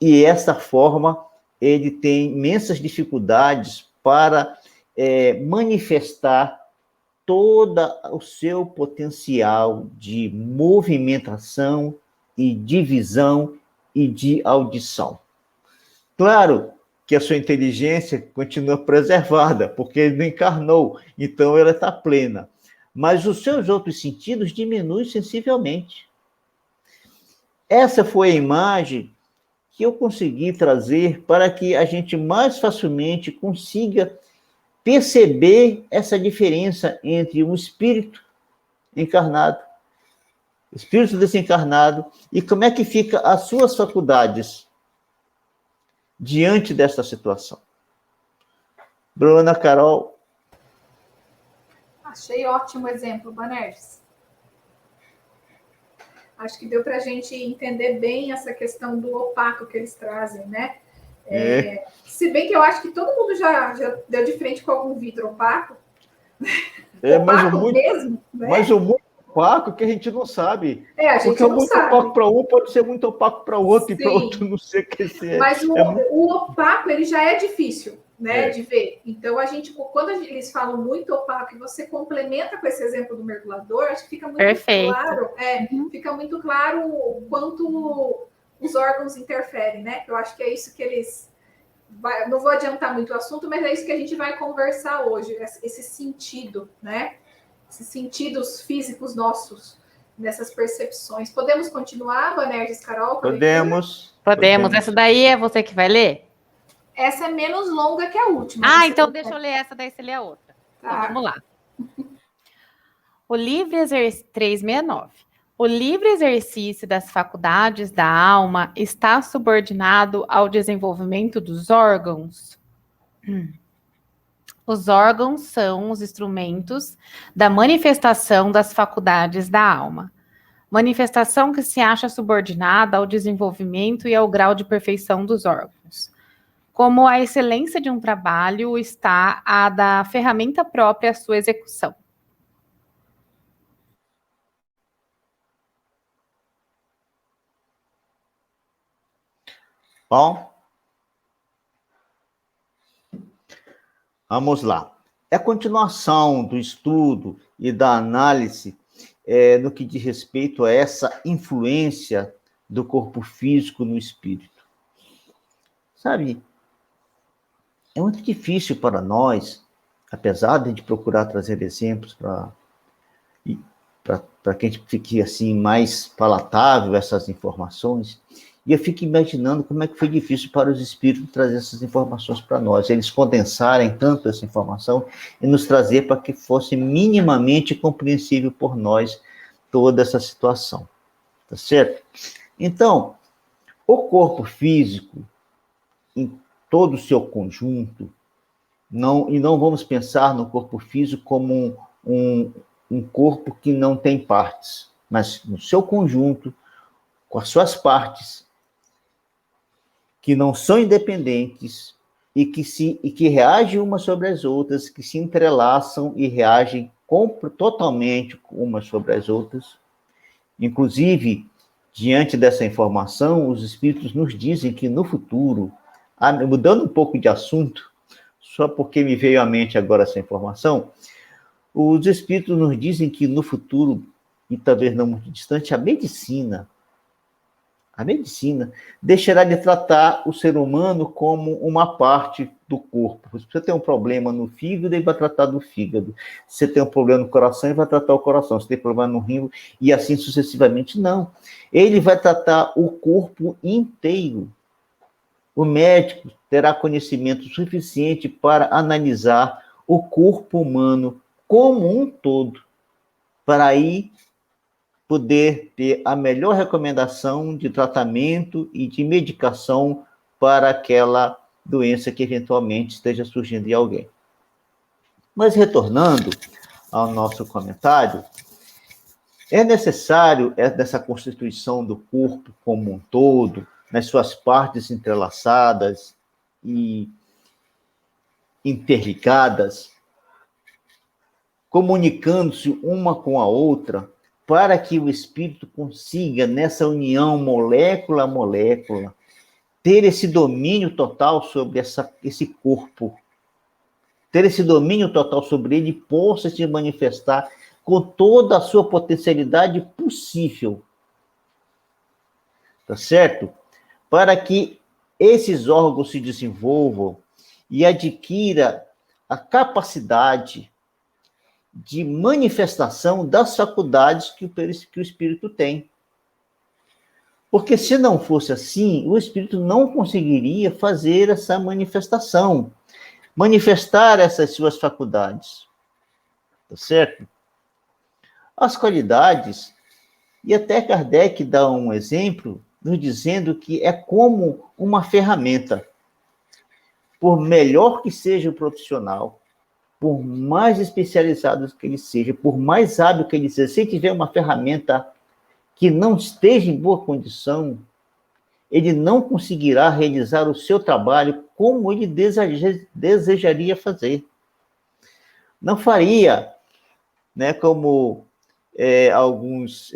Speaker 2: e dessa forma ele tem imensas dificuldades para manifestar todo o seu potencial de movimentação e de visão e de audição. Claro que a sua inteligência continua preservada, porque ele não encarnou, então ela está plena. Mas os seus outros sentidos diminuem sensivelmente. Essa foi a imagem que eu consegui trazer para que a gente mais facilmente consiga perceber essa diferença entre um espírito encarnado, espírito desencarnado, e como é que fica as suas faculdades diante dessa situação. Bruna, Carol.
Speaker 1: Achei ótimo exemplo, Banerjis. Acho que deu para a gente entender bem essa questão do opaco que eles trazem, né? Se bem que eu acho que todo mundo já deu de frente com algum vidro opaco.
Speaker 2: Opaco
Speaker 1: mesmo, né?
Speaker 2: Mas o muito opaco que a gente não sabe.
Speaker 1: A gente
Speaker 2: porque
Speaker 1: não
Speaker 2: muito
Speaker 1: sabe.
Speaker 2: Opaco para um pode ser muito opaco para o outro, e para o outro não sei o que ser.
Speaker 1: Mas o opaco, ele já é difícil, né, de ver. Então, quando eles falam muito opaco e você complementa com esse exemplo do mergulhador, acho que fica muito claro. Fica muito claro o quanto os órgãos interferem, né? Eu acho que é isso que eles... Não vou adiantar muito o assunto, mas é isso que a gente vai conversar hoje, esse sentido, né? Esses sentidos físicos nossos, nessas percepções. Podemos continuar, Banerjis, Carol?
Speaker 2: Podemos.
Speaker 3: Essa daí é você que vai ler?
Speaker 1: Essa é menos longa que a última.
Speaker 3: Então deixa eu ler essa, daí você lê a outra. Tá. Então vamos lá. O livre exercício 369. O livre exercício das faculdades da alma está subordinado ao desenvolvimento dos órgãos? Os órgãos são os instrumentos da manifestação das faculdades da alma. Manifestação que se acha subordinada ao desenvolvimento e ao grau de perfeição dos órgãos. Como a excelência de um trabalho está a da ferramenta própria à sua execução.
Speaker 2: Bom, vamos lá. É a continuação do estudo e da análise no que diz respeito a essa influência do corpo físico no espírito. Sabe, é muito difícil para nós, apesar de a gente procurar trazer exemplos para que a gente fique assim mais palatável essas informações. E eu fico imaginando como é que foi difícil para os espíritos trazer essas informações para nós, eles condensarem tanto essa informação e nos trazer para que fosse minimamente compreensível por nós toda essa situação. Tá certo? Então, O corpo físico, em todo o seu conjunto, e não vamos pensar no corpo físico como um corpo que não tem partes, mas no seu conjunto, com as suas partes, que não são independentes e que reagem umas sobre as outras, que se entrelaçam e reagem totalmente umas sobre as outras. Inclusive, diante dessa informação, os espíritos nos dizem que no futuro, mudando um pouco de assunto, só porque me veio à mente agora essa informação, os espíritos nos dizem que no futuro, e talvez não muito distante, a medicina deixará de tratar o ser humano como uma parte do corpo. Se você tem um problema no fígado, ele vai tratar do fígado. Se você tem um problema no coração, ele vai tratar o coração. Se tem problema no rim, e assim sucessivamente, não. Ele vai tratar o corpo inteiro. O médico terá conhecimento suficiente para analisar o corpo humano como um todo, para aí poder ter a melhor recomendação de tratamento e de medicação para aquela doença que eventualmente esteja surgindo em alguém. Mas retornando ao nosso comentário, é necessário, nessa constituição do corpo como um todo, nas suas partes entrelaçadas e interligadas, comunicando-se uma com a outra, para que o espírito consiga, nessa união molécula a molécula, ter esse domínio total sobre esse corpo, ter esse domínio total sobre ele, possa se manifestar com toda a sua potencialidade possível. Tá certo? Para que esses órgãos se desenvolvam e adquira a capacidade de manifestação das faculdades que o espírito tem. Porque se não fosse assim, o espírito não conseguiria fazer essa manifestação, manifestar essas suas faculdades. Tá certo? As qualidades, e até Kardec dá um exemplo, nos dizendo que é como uma ferramenta. Por melhor que seja o profissional, por mais especializado que ele seja, por mais hábil que ele seja, se tiver uma ferramenta que não esteja em boa condição, ele não conseguirá realizar o seu trabalho como ele desejaria fazer. Não faria, né, como alguns...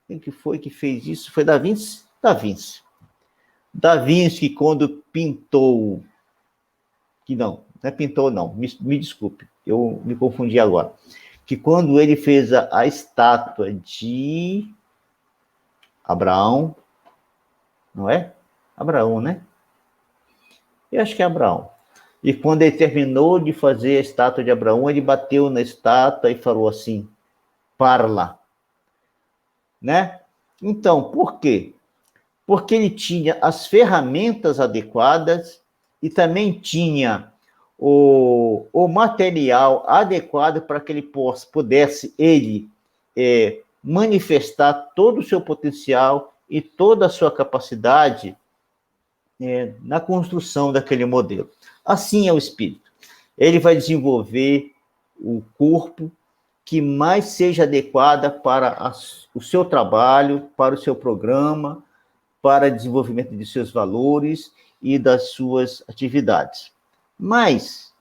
Speaker 2: Quem que foi que fez isso? Foi Da Vinci? Da Vinci, que quando pintou... Não é pintou, não, me desculpe, eu me confundi agora. Que quando ele fez a estátua de Abraão, não é? Abraão, né? Eu acho que é Abraão. E quando ele terminou de fazer a estátua de Abraão, ele bateu na estátua e falou assim, parla. Né? Então, por quê? Porque ele tinha as ferramentas adequadas e também tinha o material adequado para que ele pudesse manifestar todo o seu potencial e toda a sua capacidade na construção daquele modelo. Assim é o espírito. Ele vai desenvolver o corpo que mais seja adequada para o seu trabalho, para o seu programa, para o desenvolvimento de seus valores e das suas atividades. Mais.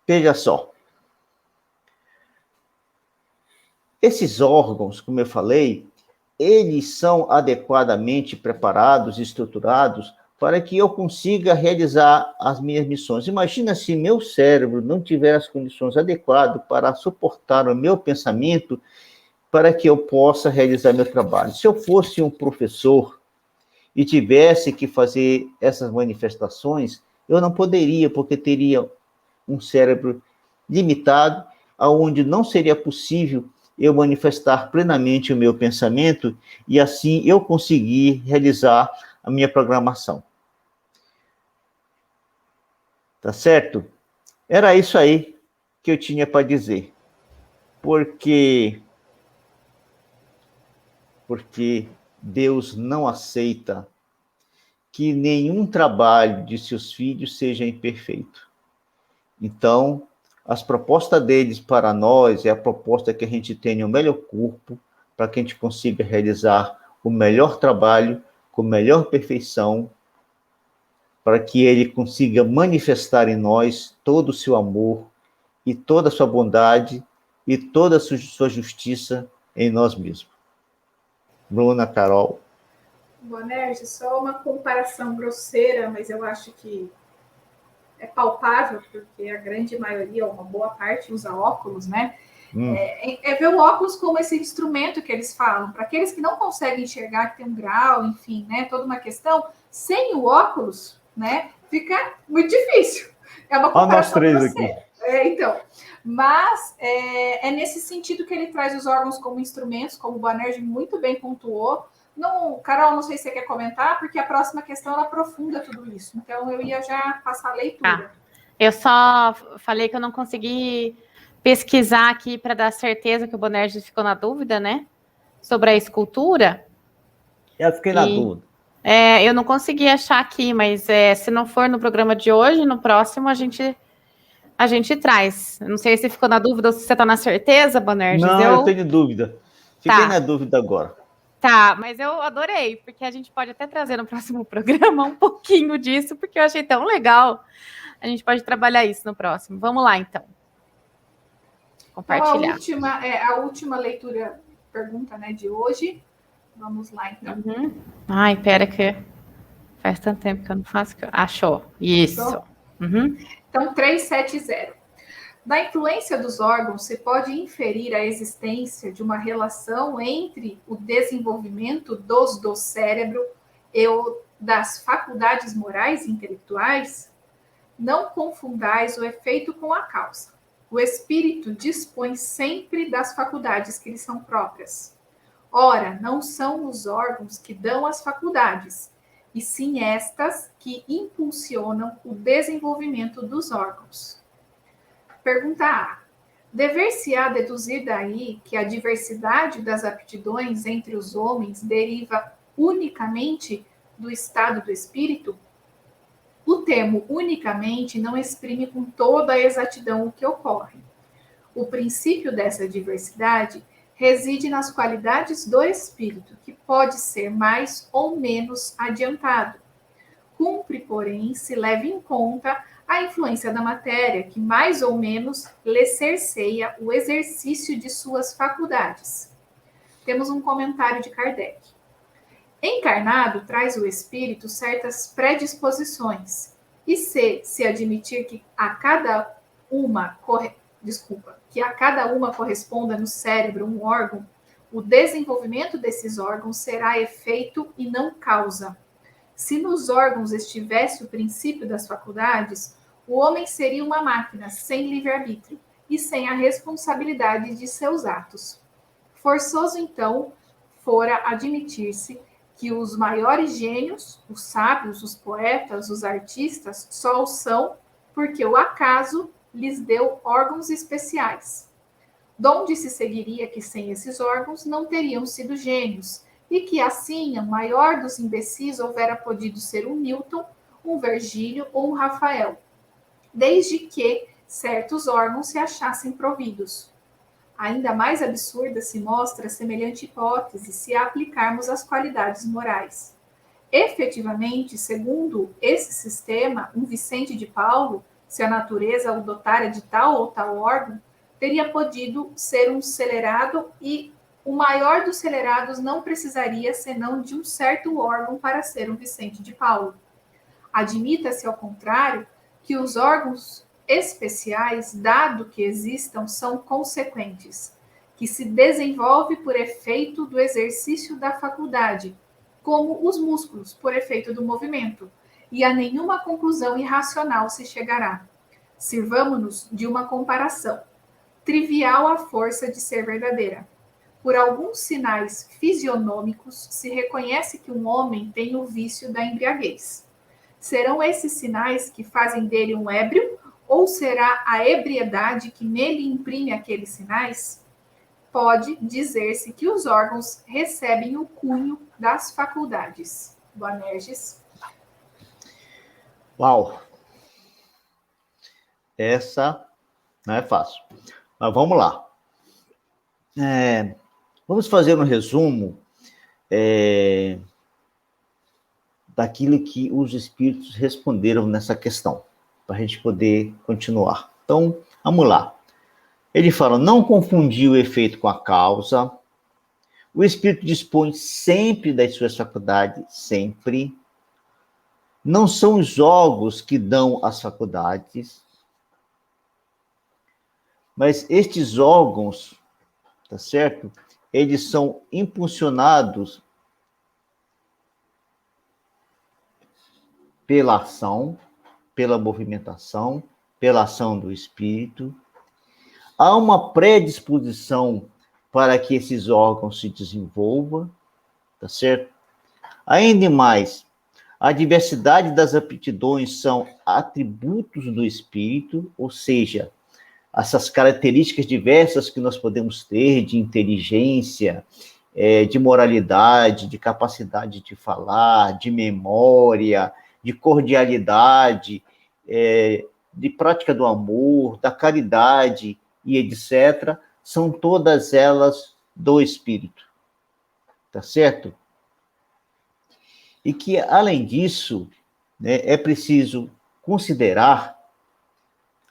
Speaker 2: Veja só. Esses órgãos, como eu falei, eles são adequadamente preparados e estruturados para que eu consiga realizar as minhas missões. Imagina se meu cérebro não tiver as condições adequadas para suportar o meu pensamento para que eu possa realizar meu trabalho. Se eu fosse um professor e tivesse que fazer essas manifestações, eu não poderia, porque teria um cérebro limitado, aonde não seria possível eu manifestar plenamente o meu pensamento e assim eu conseguir realizar a minha programação. Tá certo? Era isso aí que eu tinha para dizer. Porque Deus não aceita que nenhum trabalho de seus filhos seja imperfeito. Então, as propostas deles para nós é a proposta que a gente tenha o melhor corpo, para que a gente consiga realizar o melhor trabalho, com melhor perfeição, para que ele consiga manifestar em nós todo o seu amor e toda a sua bondade e toda a sua justiça em nós mesmos. Bruna, Carol.
Speaker 1: Bonerge, só uma comparação grosseira, mas eu acho que é palpável, porque a grande maioria, uma boa parte, usa óculos, né? É ver o óculos como esse instrumento que eles falam. Para aqueles que não conseguem enxergar, que tem um grau, enfim, né? Toda uma questão. Sem o óculos, né? Fica muito difícil. É uma comparação grosseira. Então, mas é nesse sentido que ele traz os órgãos como instrumentos, como o Bonerge muito bem pontuou. Não, Carol, não sei se você quer comentar, porque a próxima questão ela aprofunda tudo isso. Então, eu ia já passar a leitura.
Speaker 3: Eu só falei que eu não consegui pesquisar aqui para dar certeza que o Bonerge ficou na dúvida, né? Sobre a escultura.
Speaker 2: Eu fiquei na dúvida.
Speaker 3: Eu não consegui achar aqui, mas se não for no programa de hoje, no próximo a gente traz. Não sei se ficou na dúvida ou se você está na certeza, Bonerge.
Speaker 2: Não, eu tenho dúvida. Fiquei na dúvida agora.
Speaker 3: Tá, mas eu adorei, porque a gente pode até trazer no próximo programa um pouquinho disso, porque eu achei tão legal. A gente pode trabalhar isso no próximo. Vamos lá, então. Compartilhar.
Speaker 1: Então, a última leitura, pergunta, né, de hoje. Vamos lá, então.
Speaker 3: Ai, pera que faz tanto tempo que eu não faço. Achou. Isso.
Speaker 1: Então, 370. Da influência dos órgãos, se pode inferir a existência de uma relação entre o desenvolvimento do cérebro e o das faculdades morais e intelectuais? Não confundais o efeito com a causa. O espírito dispõe sempre das faculdades que lhe são próprias. Ora, não são os órgãos que dão as faculdades, e sim estas que impulsionam o desenvolvimento dos órgãos. Pergunta A. Dever-se-á deduzir daí que a diversidade das aptidões entre os homens deriva unicamente do estado do espírito? O termo unicamente não exprime com toda a exatidão o que ocorre. O princípio dessa diversidade reside nas qualidades do espírito, que pode ser mais ou menos adiantado. Cumpre, porém, se leve em conta a influência da matéria, que mais ou menos lhe cerceia o exercício de suas faculdades. Temos um comentário de Kardec. Encarnado traz o espírito certas predisposições, e se admitir que a cada uma corresponda no cérebro um órgão, o desenvolvimento desses órgãos será efeito e não causa. Se nos órgãos estivesse o princípio das faculdades, o homem seria uma máquina sem livre-arbítrio e sem a responsabilidade de seus atos. Forçoso, então, fora admitir-se que os maiores gênios, os sábios, os poetas, os artistas, só o são porque o acaso lhes deu órgãos especiais. Donde se seguiria que sem esses órgãos não teriam sido gênios, e que assim o maior dos imbecis houvera podido ser um Newton, um Virgílio ou um Rafael, desde que certos órgãos se achassem providos. Ainda mais absurda se mostra semelhante hipótese se a aplicarmos às qualidades morais. Efetivamente, segundo esse sistema, um Vicente de Paulo, se a natureza o dotara de tal ou tal órgão, teria podido ser um celerado, e o maior dos celerados não precisaria senão de um certo órgão para ser um Vicente de Paulo. Admita-se, ao contrário, que os órgãos especiais, dado que existam, são consequentes, que se desenvolve por efeito do exercício da faculdade, como os músculos, por efeito do movimento, e a nenhuma conclusão irracional se chegará. Sirvamo-nos de uma comparação, trivial à força de ser verdadeira. Por alguns sinais fisionômicos se reconhece que um homem tem o vício da embriaguez. Serão esses sinais que fazem dele um ébrio, ou será a ebriedade que nele imprime aqueles sinais? pode dizer-se que os órgãos recebem o cunho das faculdades? Boanerges.
Speaker 2: Uau! Essa não é fácil. Mas vamos lá. Vamos fazer um resumo daquilo que os espíritos responderam nessa questão, para a gente poder continuar. Então, vamos lá. Ele fala, não confundir o efeito com a causa. O espírito dispõe sempre das suas faculdades, sempre. Não são os órgãos que dão as faculdades, mas estes órgãos, tá certo? Eles são impulsionados pela ação, pela movimentação, pela ação do espírito. Há uma predisposição para que esses órgãos se desenvolvam, tá certo? Ainda mais, a diversidade das aptidões são atributos do espírito, ou seja, essas características diversas que nós podemos ter de inteligência, de moralidade, de capacidade de falar, de memória, de cordialidade, de prática do amor, da caridade e etc., são todas elas do espírito. Tá certo? E que, além disso, né, é preciso considerar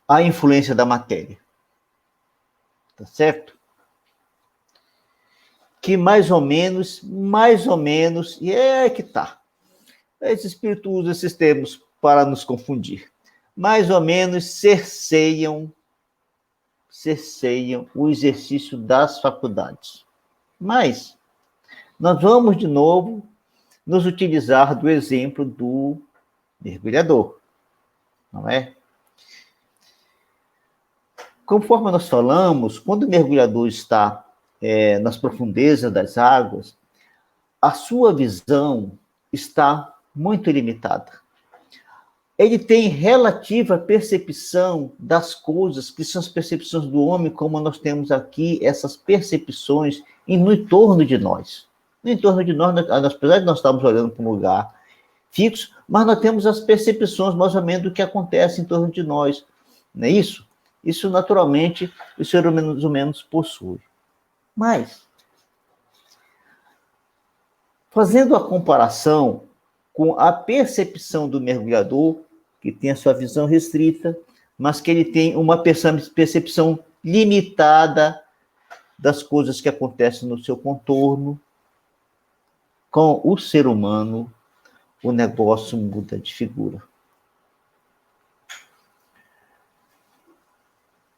Speaker 2: a influência da matéria. Tá certo? Que mais ou menos, e é que tá. Esse espírito usa esses termos para nos confundir. Mais ou menos cerceiam o exercício das faculdades. Mas nós vamos, de novo, nos utilizar do exemplo do mergulhador, não é? Conforme nós falamos, quando o mergulhador está nas profundezas das águas, a sua visão está muito limitada. Ele tem relativa percepção das coisas, que são as percepções do homem, como nós temos aqui, essas percepções no entorno de nós. No entorno de nós, apesar de nós estarmos olhando para um lugar fixo, mas nós temos as percepções, mais ou menos, do que acontece em torno de nós. Não é isso? Isso, naturalmente, o ser humano, mais ou menos, possui. Mas, fazendo a comparação com a percepção do mergulhador, que tem a sua visão restrita, mas que ele tem uma percepção limitada das coisas que acontecem no seu contorno, com o ser humano, o negócio muda de figura.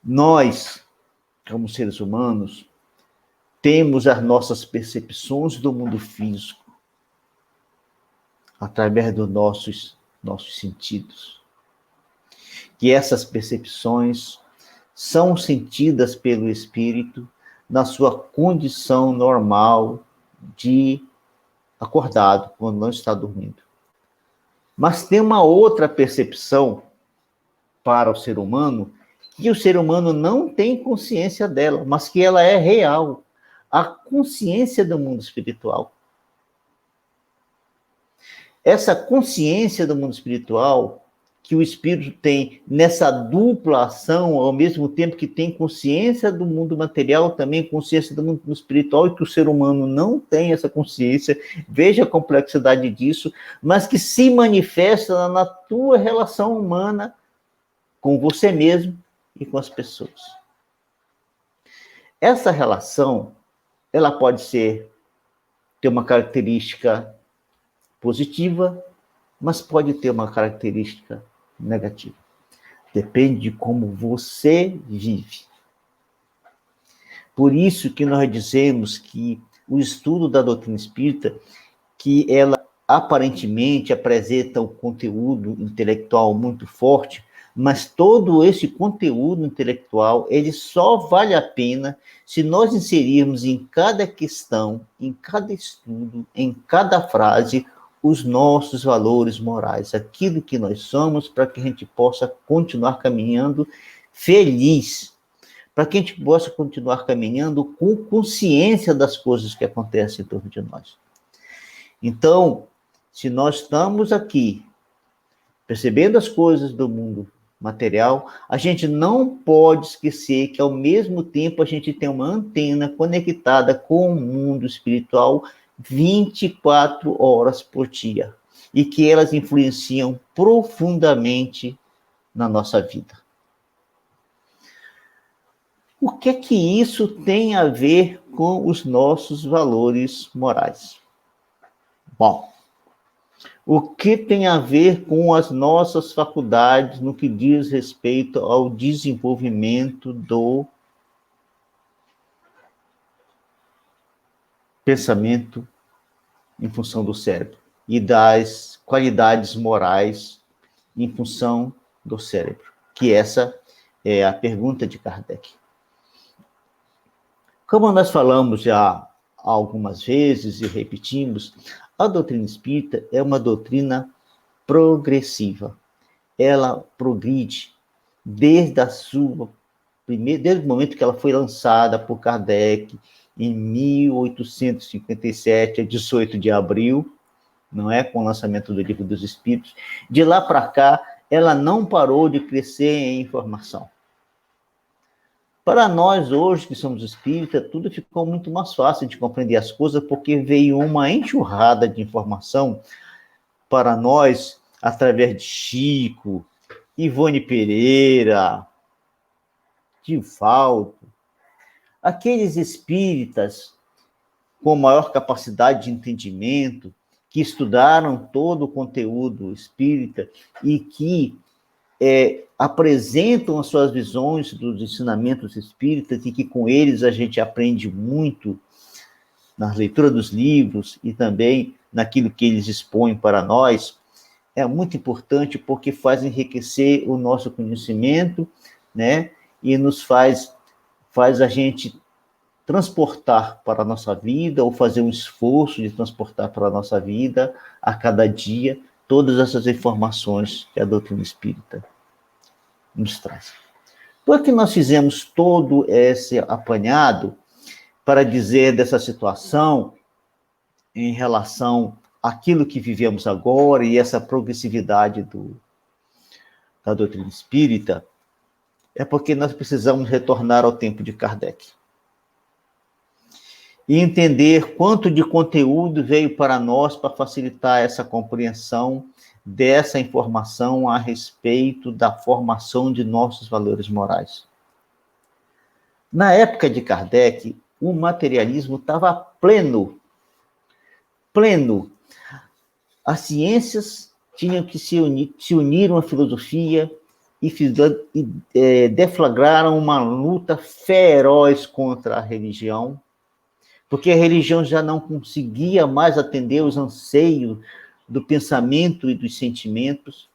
Speaker 2: Nós, como seres humanos, temos as nossas percepções do mundo físico através dos nossos sentidos. Que essas percepções são sentidas pelo espírito na sua condição normal de acordado, quando não está dormindo. Mas tem uma outra percepção para o ser humano, que o ser humano não tem consciência dela, mas que ela é real. A consciência do mundo espiritual. Essa consciência do mundo espiritual que o espírito tem nessa dupla ação, ao mesmo tempo que tem consciência do mundo material, também consciência do mundo espiritual, e que o ser humano não tem essa consciência, veja a complexidade disso, mas que se manifesta na tua relação humana com você mesmo e com as pessoas. Essa relação, ela pode ter uma característica positiva, mas pode ter uma característica negativa. Depende de como você vive. Por isso que nós dizemos que o estudo da doutrina espírita, que ela aparentemente apresenta um conteúdo intelectual muito forte, mas todo esse conteúdo intelectual, ele só vale a pena se nós inserirmos em cada questão, em cada estudo, em cada frase, os nossos valores morais, aquilo que nós somos, para que a gente possa continuar caminhando feliz, para que a gente possa continuar caminhando com consciência das coisas que acontecem em torno de nós. Então, se nós estamos aqui percebendo as coisas do mundo material, a gente não pode esquecer que, ao mesmo tempo, a gente tem uma antena conectada com o mundo espiritual 24 horas por dia, e que elas influenciam profundamente na nossa vida. O que é que isso tem a ver com os nossos valores morais? Bom, o que tem a ver com as nossas faculdades no que diz respeito ao desenvolvimento do pensamento em função do cérebro e das qualidades morais em função do cérebro? Que essa é a pergunta de Kardec. Como nós falamos já algumas vezes e repetimos, a doutrina espírita é uma doutrina progressiva. Ela progride desde o momento que ela foi lançada por Kardec em 1857, a 18 de abril, não é, com o lançamento do Livro dos Espíritos. De lá para cá, ela não parou de crescer em informação. Para nós, hoje, que somos espíritas, tudo ficou muito mais fácil de compreender as coisas, porque veio uma enxurrada de informação para nós, através de Chico, Ivone Pereira, Divaldo, aqueles espíritas com maior capacidade de entendimento, que estudaram todo o conteúdo espírita e que apresentam as suas visões dos ensinamentos espíritas, e que com eles a gente aprende muito na leitura dos livros e também naquilo que eles expõem para nós. É muito importante, porque faz enriquecer o nosso conhecimento, né? E nos faz a gente transportar para a nossa vida, ou fazer um esforço de transportar para a nossa vida, a cada dia, todas essas informações que a doutrina espírita nos traz. Por que nós fizemos todo esse apanhado para dizer dessa situação em relação àquilo que vivemos agora e essa progressividade da doutrina espírita? É porque nós precisamos retornar ao tempo de Kardec e entender quanto de conteúdo veio para nós para facilitar essa compreensão dessa informação a respeito da formação de nossos valores morais. Na época de Kardec, o materialismo estava pleno. As ciências tinham que se uniram à filosofia e deflagraram uma luta feroz contra a religião, porque a religião já não conseguia mais atender os anseios do pensamento e dos sentimentos,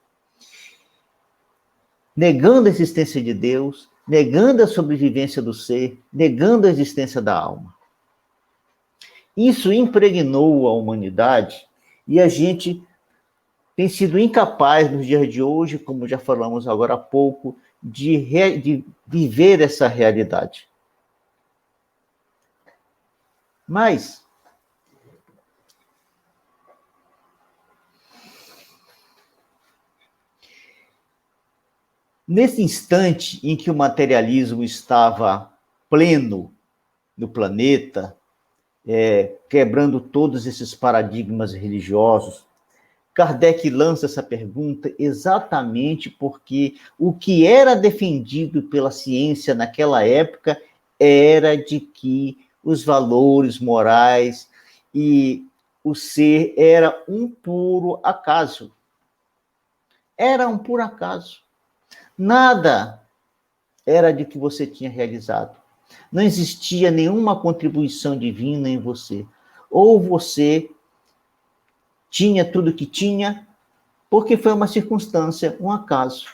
Speaker 2: negando a existência de Deus, negando a sobrevivência do ser, negando a existência da alma. Isso impregnou a humanidade, e a gente tem sido incapaz, nos dias de hoje, como já falamos agora há pouco, de viver essa realidade. Mas nesse instante em que o materialismo estava pleno no planeta, quebrando todos esses paradigmas religiosos, Kardec lança essa pergunta exatamente porque o que era defendido pela ciência naquela época era de que os valores morais e o ser era um puro acaso. Era um puro acaso. Nada era de que você tinha realizado. Não existia nenhuma contribuição divina em você. Ou você tinha tudo que tinha, porque foi uma circunstância, um acaso.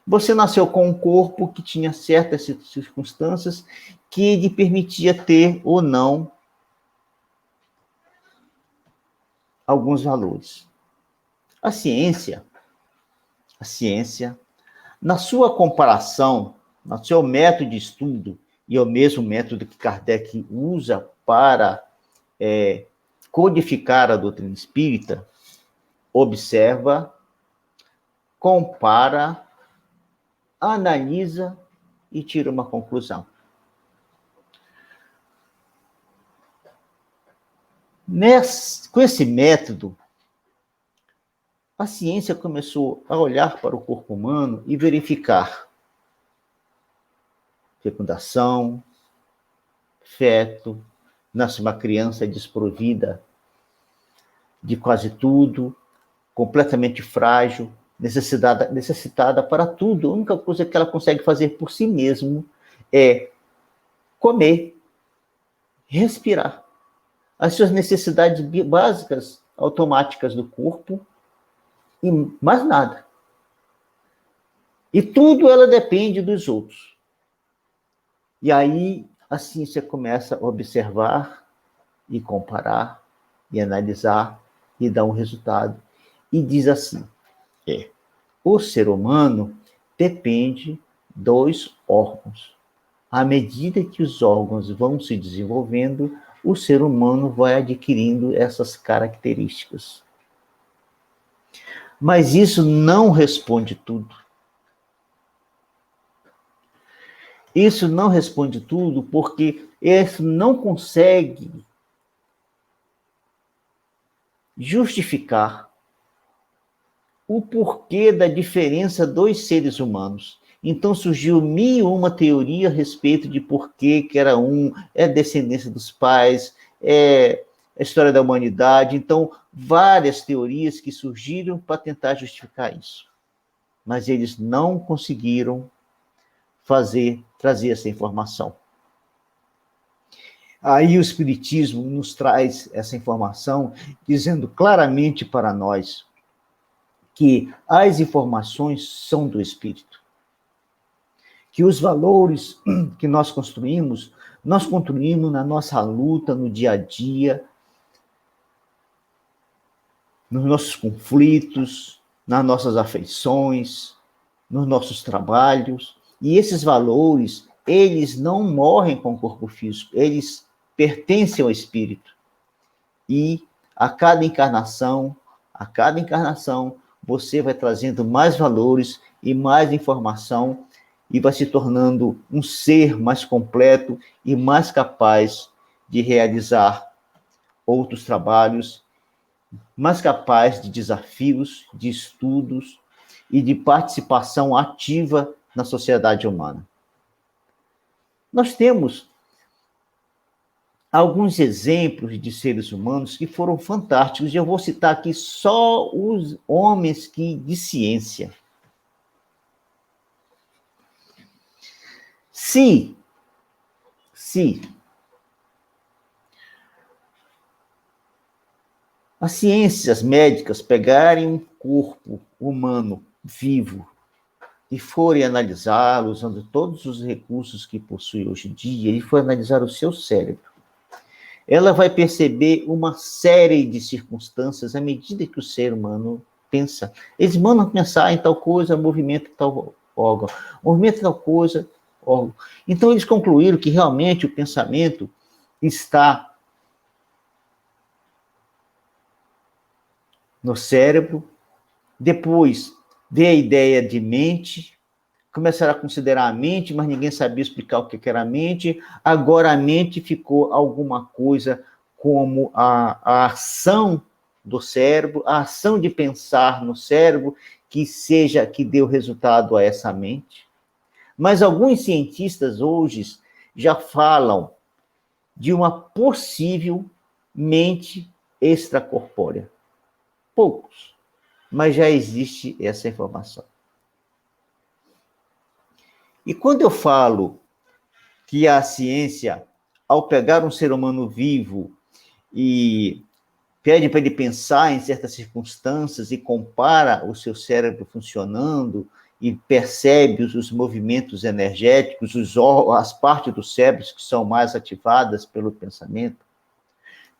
Speaker 2: Você nasceu com um corpo que tinha certas circunstâncias que lhe permitia ter ou não alguns valores. A ciência, na sua comparação no seu método de estudo, e é o mesmo método que Kardec usa para codificar a doutrina espírita, observa, compara, analisa e tira uma conclusão. Com esse método, a ciência começou a olhar para o corpo humano e verificar fecundação, feto, nasce uma criança desprovida de quase tudo, completamente frágil, necessitada para tudo. A única coisa que ela consegue fazer por si mesma é comer, respirar. As suas necessidades básicas, automáticas do corpo, e mais nada. E tudo ela depende dos outros. E aí a ciência começa a observar e comparar e analisar e dar um resultado. E diz assim, o ser humano depende dos órgãos. À medida que os órgãos vão se desenvolvendo, o ser humano vai adquirindo essas características. Mas isso não responde tudo. Isso não responde tudo porque isso não consegue justificar o porquê da diferença dos seres humanos. Então surgiu 1001 teoria a respeito de por que era descendência dos pais, a história da humanidade. Então, várias teorias que surgiram para tentar justificar isso. Mas eles não conseguiram trazer essa informação. Aí o Espiritismo nos traz essa informação, dizendo claramente para nós que as informações são do Espírito. Que os valores que nós construímos na nossa luta, no dia a dia, nos nossos conflitos, nas nossas afeições, nos nossos trabalhos. E esses valores, eles não morrem com o corpo físico, eles pertencem ao espírito. E a cada encarnação, você vai trazendo mais valores e mais informação e vai se tornando um ser mais completo e mais capaz de realizar outros trabalhos, mais capaz de desafios, de estudos e de participação ativa na sociedade humana. Nós temos alguns exemplos de seres humanos que foram fantásticos, e eu vou citar aqui só os homens de ciência. Se as ciências médicas pegarem um corpo humano vivo e forem analisá-lo, usando todos os recursos que possui hoje em dia, e for analisar o seu cérebro, ela vai perceber uma série de circunstâncias à medida que o ser humano pensa. Eles mandam pensar em tal coisa, movimento tal órgão, movimento tal coisa, órgão. Então, eles concluíram que realmente o pensamento está no cérebro. Depois veio a ideia de mente, começaram a considerar a mente, mas ninguém sabia explicar o que era a mente. Agora a mente ficou alguma coisa como a ação do cérebro, a ação de pensar no cérebro, que deu resultado a essa mente. Mas alguns cientistas hoje já falam de uma possível mente extracorpórea. Poucos, mas já existe essa informação. E quando eu falo que a ciência, ao pegar um ser humano vivo e pede para ele pensar em certas circunstâncias e compara o seu cérebro funcionando e percebe os movimentos energéticos, as partes do cérebro que são mais ativadas pelo pensamento,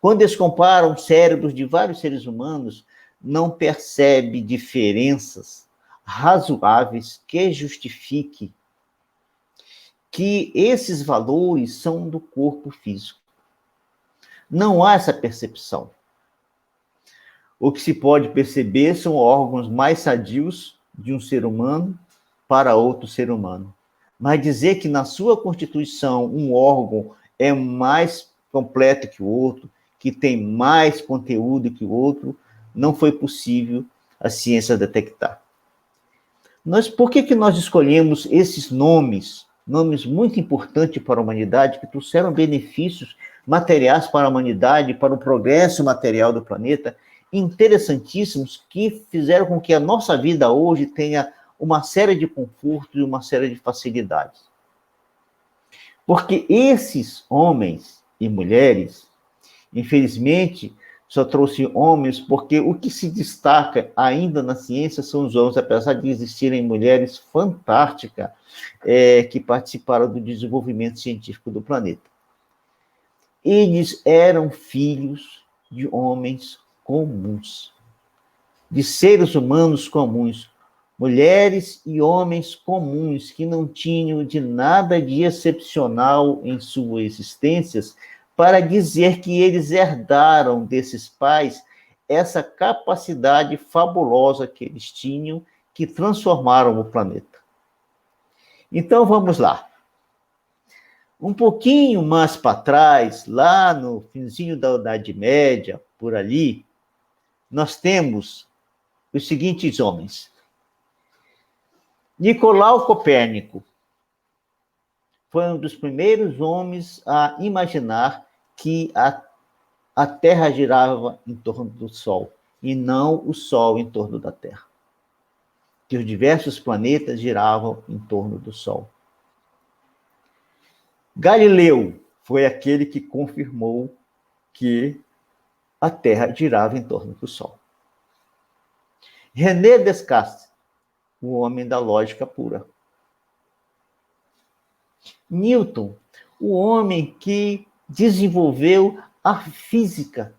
Speaker 2: quando eles comparam cérebros de vários seres humanos, não percebe diferenças razoáveis que justifiquem que esses valores são do corpo físico. Não há essa percepção. O que se pode perceber são órgãos mais sadios de um ser humano para outro ser humano. Mas dizer que na sua constituição um órgão é mais completo que o outro, que tem mais conteúdo que o outro, não foi possível a ciência detectar. Por que nós escolhemos esses nomes muito importantes para a humanidade, que trouxeram benefícios materiais para a humanidade, para o progresso material do planeta, interessantíssimos, que fizeram com que a nossa vida hoje tenha uma série de confortos e uma série de facilidades. Porque esses homens e mulheres, infelizmente, só trouxe homens, porque o que se destaca ainda na ciência são os homens, apesar de existirem mulheres fantásticas que participaram do desenvolvimento científico do planeta. Eles eram filhos de homens comuns, de seres humanos comuns, mulheres e homens comuns que não tinham de nada de excepcional em suas existências, para dizer que eles herdaram desses pais essa capacidade fabulosa que eles tinham, que transformaram o planeta. Então, vamos lá. Um pouquinho mais para trás, lá no finzinho da Idade Média, por ali, nós temos os seguintes homens. Nicolau Copérnico foi um dos primeiros homens a imaginar que a Terra girava em torno do Sol, e não o Sol em torno da Terra. Que os diversos planetas giravam em torno do Sol. Galileu foi aquele que confirmou que a Terra girava em torno do Sol. René Descartes, o homem da lógica pura. Newton, o homem que desenvolveu a física,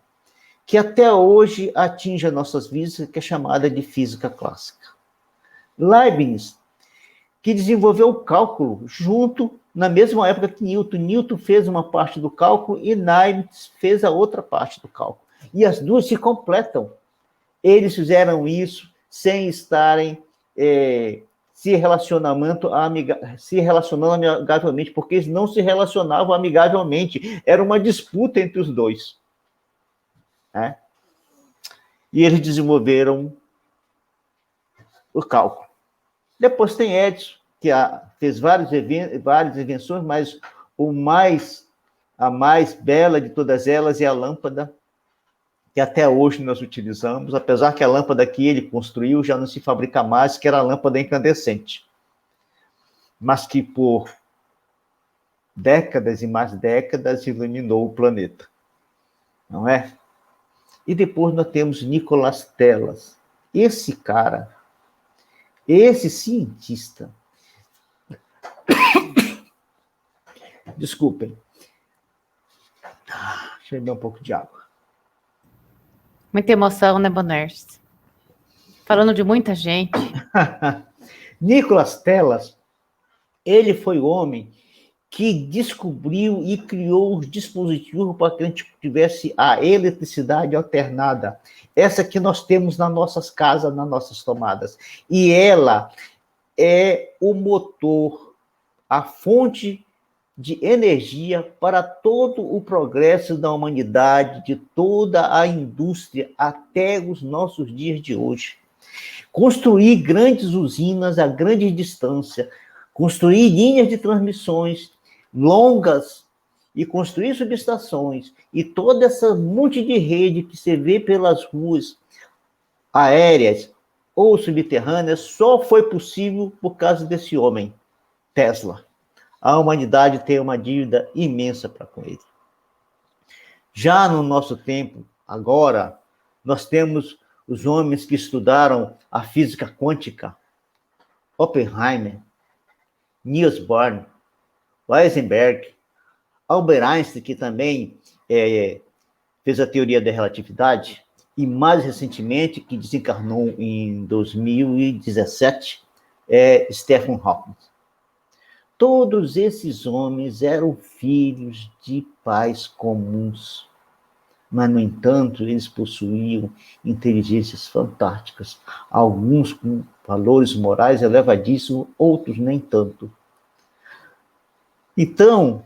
Speaker 2: que até hoje atinge as nossas vidas, que é chamada de física clássica. Leibniz, que desenvolveu o cálculo na mesma época que Newton. Newton fez uma parte do cálculo e Leibniz fez a outra parte do cálculo. E as duas se completam. Eles fizeram isso sem estarem se relacionando amigavelmente, porque eles não se relacionavam amigavelmente. Era uma disputa entre os dois. Né? E eles desenvolveram o cálculo. Depois tem Edison, que fez várias invenções, mas a mais bela de todas elas é a lâmpada, que até hoje nós utilizamos, apesar que a lâmpada que ele construiu já não se fabrica mais, que era a lâmpada incandescente. Mas que por décadas e mais décadas iluminou o planeta. Não é? E depois nós temos Nikola Tesla. Esse cara, esse cientista, desculpem, deixa eu beber um pouco de água.
Speaker 3: Muita emoção, né, Boners? Falando de muita gente.
Speaker 2: Nikola Tesla, ele foi o homem que descobriu e criou os dispositivos para que a gente tivesse a eletricidade alternada. Essa que nós temos nas nossas casas, nas nossas tomadas. E ela é o motor, a fonte de energia para todo o progresso da humanidade, de toda a indústria, até os nossos dias de hoje. Construir grandes usinas a grande distância, construir linhas de transmissões longas e construir subestações e toda essa monte de rede que você vê pelas ruas aéreas ou subterrâneas só foi possível por causa desse homem, Tesla. A humanidade tem uma dívida imensa para com ele. Já no nosso tempo, agora, nós temos os homens que estudaram a física quântica, Oppenheimer, Niels Bohr, Heisenberg, Albert Einstein, que também fez a teoria da relatividade, e mais recentemente, que desencarnou em 2017, Stephen Hawking. Todos esses homens eram filhos de pais comuns, mas, no entanto, eles possuíam inteligências fantásticas, alguns com valores morais elevadíssimos, outros nem tanto. Então,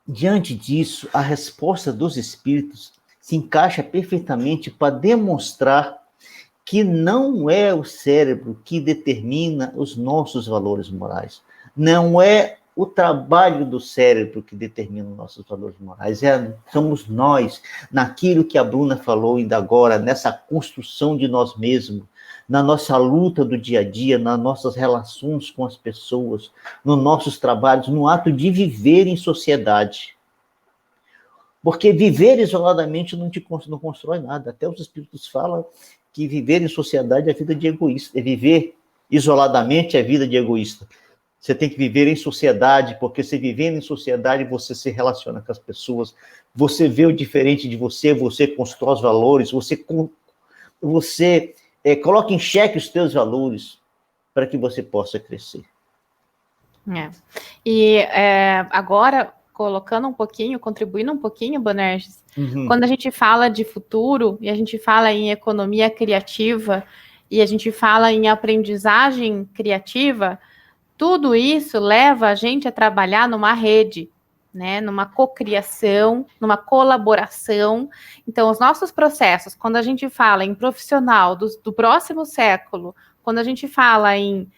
Speaker 2: diante disso, a resposta dos espíritos se encaixa perfeitamente para demonstrar que não é o cérebro que determina os nossos valores morais. Não é o trabalho do cérebro que determina os nossos valores morais. Somos nós, naquilo que a Bruna falou ainda agora, nessa construção de nós mesmos, na nossa luta do dia a dia, nas nossas relações com as pessoas, nos nossos trabalhos, no ato de viver em sociedade. Porque viver isoladamente não constrói nada. Até os espíritos falam que viver em sociedade é vida de egoísta. É viver isoladamente é vida de egoísta. Você tem que viver em sociedade, porque se vivendo em sociedade, você se relaciona com as pessoas, você vê o diferente de você, você constrói os valores, você coloca em xeque os seus valores para que você possa crescer.
Speaker 3: Agora, colocando um pouquinho, contribuindo um pouquinho, Bonerges, quando a gente fala de futuro, e a gente fala em economia criativa, e a gente fala em aprendizagem criativa, tudo isso leva a gente a trabalhar numa rede, né, numa cocriação, numa colaboração. Então, os nossos processos, quando a gente fala em profissional do próximo século, quando a gente fala em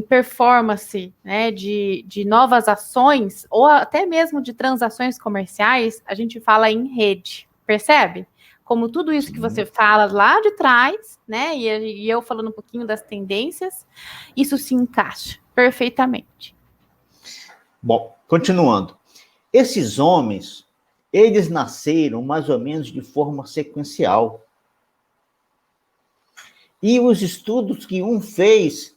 Speaker 3: performance, né, de novas ações, ou até mesmo de transações comerciais, a gente fala em rede, percebe? Como tudo isso que você fala lá de trás, né, e eu falando um pouquinho das tendências, isso se encaixa perfeitamente.
Speaker 2: Bom, continuando. Esses homens, eles nasceram mais ou menos de forma sequencial. E os estudos que um fez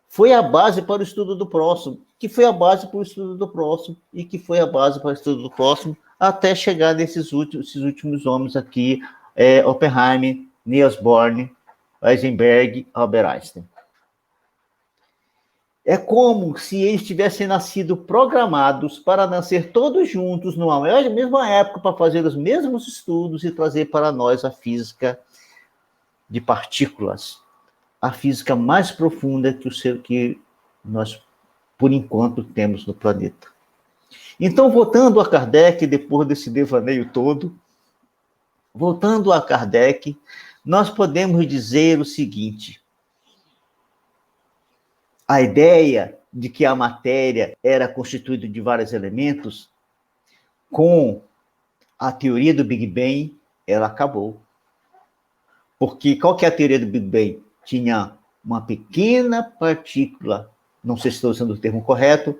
Speaker 2: foi a base para o estudo do próximo, que foi a base para o estudo do próximo, e que foi a base para o estudo do próximo, até chegar nesses últimos homens aqui, Oppenheimer, Niels Bohr, Heisenberg, Albert Einstein. É como se eles tivessem nascido programados para nascer todos juntos numa mesma época, para fazer os mesmos estudos e trazer para nós a física de partículas, a física mais profunda que nós, por enquanto, temos no planeta. Então, voltando a Kardec, depois desse devaneio todo, voltando a Kardec, nós podemos dizer o seguinte: a ideia de que a matéria era constituída de vários elementos, com a teoria do Big Bang, ela acabou. Porque qual que é a teoria do Big Bang? Tinha uma pequena partícula, não sei se estou usando o termo correto,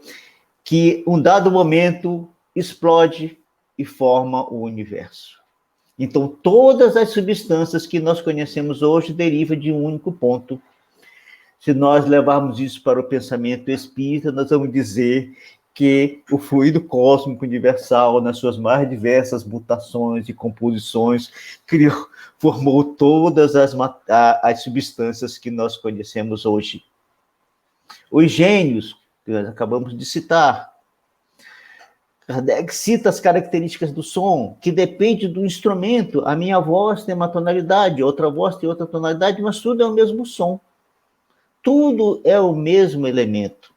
Speaker 2: que, em um dado momento, explode e forma o universo. Então, todas as substâncias que nós conhecemos hoje derivam de um único ponto. Se nós levarmos isso para o pensamento espírita, nós vamos dizer que o fluido cósmico universal, nas suas mais diversas mutações e composições, formou todas as substâncias que nós conhecemos hoje. Os gênios, que nós acabamos de citar, Kardec cita as características do som, que depende do instrumento. A minha voz tem uma tonalidade, outra voz tem outra tonalidade, mas tudo é o mesmo som. Tudo é o mesmo elemento,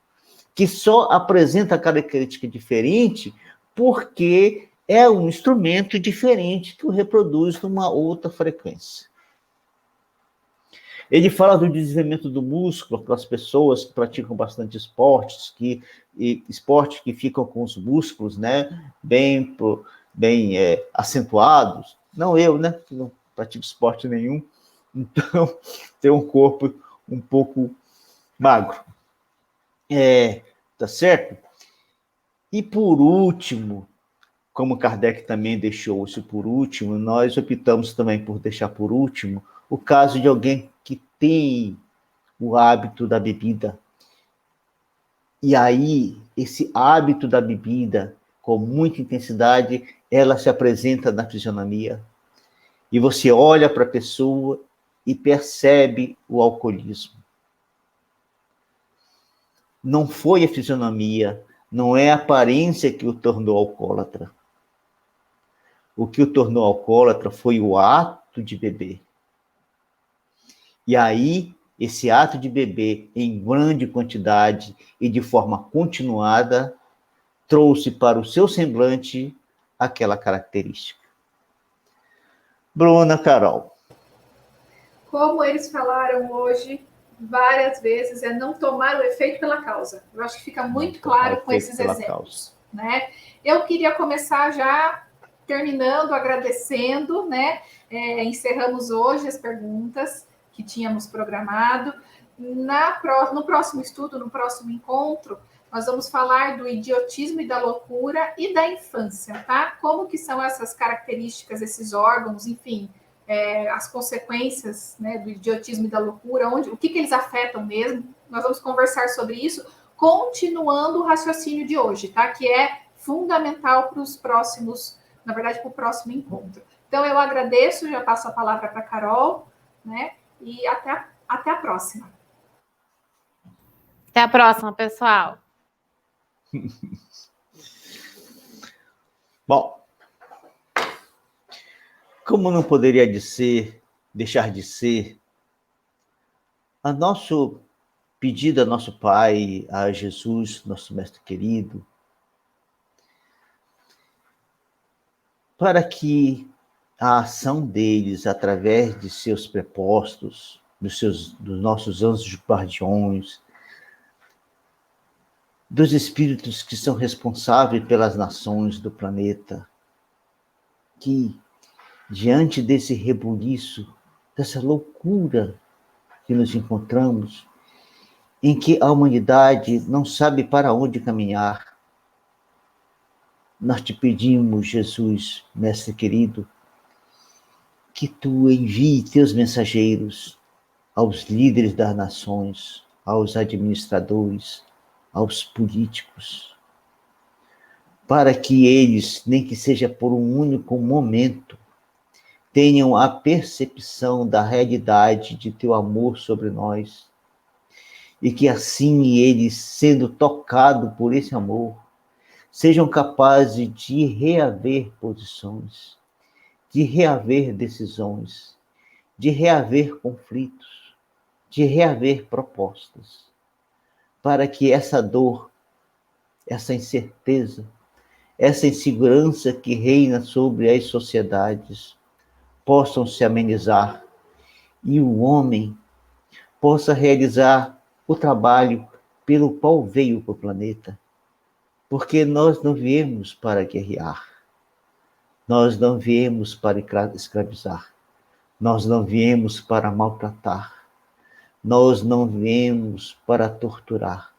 Speaker 2: que só apresenta característica diferente porque é um instrumento diferente que o reproduz numa outra frequência. Ele fala do desenvolvimento do músculo para as pessoas que praticam bastante esportes que ficam com os músculos, né, bem acentuados. Não eu, né, que não pratico esporte nenhum, então tem um corpo um pouco magro. Tá certo? E por último, como Kardec também deixou isso por último, nós optamos também por deixar por último o caso de alguém que tem o hábito da bebida. E aí, esse hábito da bebida, com muita intensidade, ela se apresenta na fisionomia. E você olha para a pessoa e percebe o alcoolismo. Não foi a fisionomia, não é a aparência que o tornou alcoólatra. O que o tornou alcoólatra foi o ato de beber. E aí, esse ato de beber em grande quantidade e de forma continuada trouxe para o seu semblante aquela característica. Bruna, Carol.
Speaker 1: Como eles falaram hoje várias vezes, é não tomar o efeito pela causa. Eu acho que fica muito claro com esses exemplos, né? Eu queria começar já terminando, agradecendo, né? Encerramos hoje as perguntas que tínhamos programado. No próximo estudo, no próximo encontro, nós vamos falar do idiotismo e da loucura e da infância, tá? Como que são essas características, esses órgãos, enfim, as consequências, né, do idiotismo e da loucura, o que eles afetam mesmo. Nós vamos conversar sobre isso, continuando o raciocínio de hoje, tá? Que é fundamental para os próximos, na verdade, para o próximo encontro. Então, eu agradeço, já passo a palavra para a Carol, né? E até a próxima.
Speaker 3: Até a próxima, pessoal.
Speaker 2: Bom, como não poderia deixar de ser, a nosso pedido a nosso Pai, a Jesus, nosso Mestre querido, para que a ação deles, através de seus prepostos, dos nossos anjos guardiões, dos espíritos que são responsáveis pelas nações do planeta, que, diante desse rebuliço, dessa loucura que nos encontramos, em que a humanidade não sabe para onde caminhar, nós te pedimos, Jesus, Mestre querido, que tu envie teus mensageiros aos líderes das nações, aos administradores, aos políticos, para que eles, nem que seja por um único momento, tenham a percepção da realidade de teu amor sobre nós, e que assim eles, sendo tocados por esse amor, sejam capazes de reaver posições, de reaver decisões, de reaver conflitos, de reaver propostas, para que essa dor, essa incerteza, essa insegurança que reina sobre as sociedades possam se amenizar e o homem possa realizar o trabalho pelo qual veio para o planeta. Porque nós não viemos para guerrear, nós não viemos para escravizar, nós não viemos para maltratar, nós não viemos para torturar,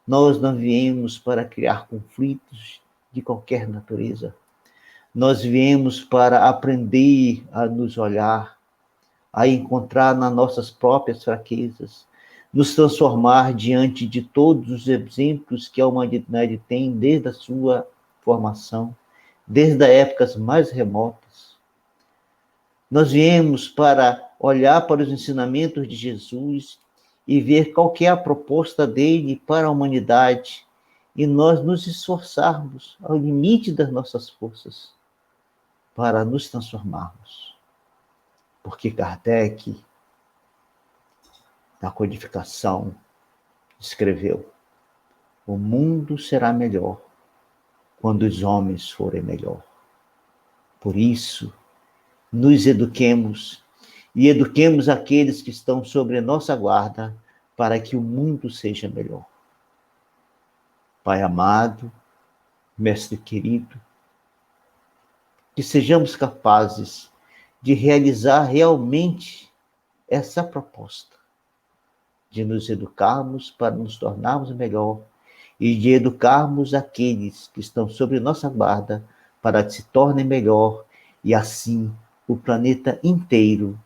Speaker 2: nós não viemos para criar conflitos de qualquer natureza. Nós viemos para aprender a nos olhar, a encontrar nas nossas próprias fraquezas, nos transformar diante de todos os exemplos que a humanidade tem desde a sua formação, desde as épocas mais remotas. Nós viemos para olhar para os ensinamentos de Jesus e ver qual que é a proposta dele para a humanidade e nós nos esforçarmos ao limite das nossas forças para nos transformarmos. Porque Kardec, na codificação, escreveu: o mundo será melhor quando os homens forem melhor. Por isso, nos eduquemos e eduquemos aqueles que estão sobre nossa guarda para que o mundo seja melhor. Pai amado, Mestre querido, que sejamos capazes de realizar realmente essa proposta, de nos educarmos para nos tornarmos melhor e de educarmos aqueles que estão sobre nossa guarda para que se tornem melhor e assim o planeta inteiro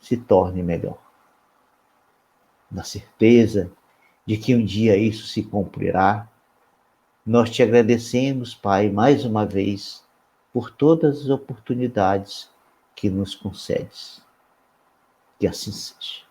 Speaker 2: se torne melhor. Na certeza de que um dia isso se cumprirá, nós te agradecemos, Pai, mais uma vez, por todas as oportunidades que nos concedes. Que assim seja.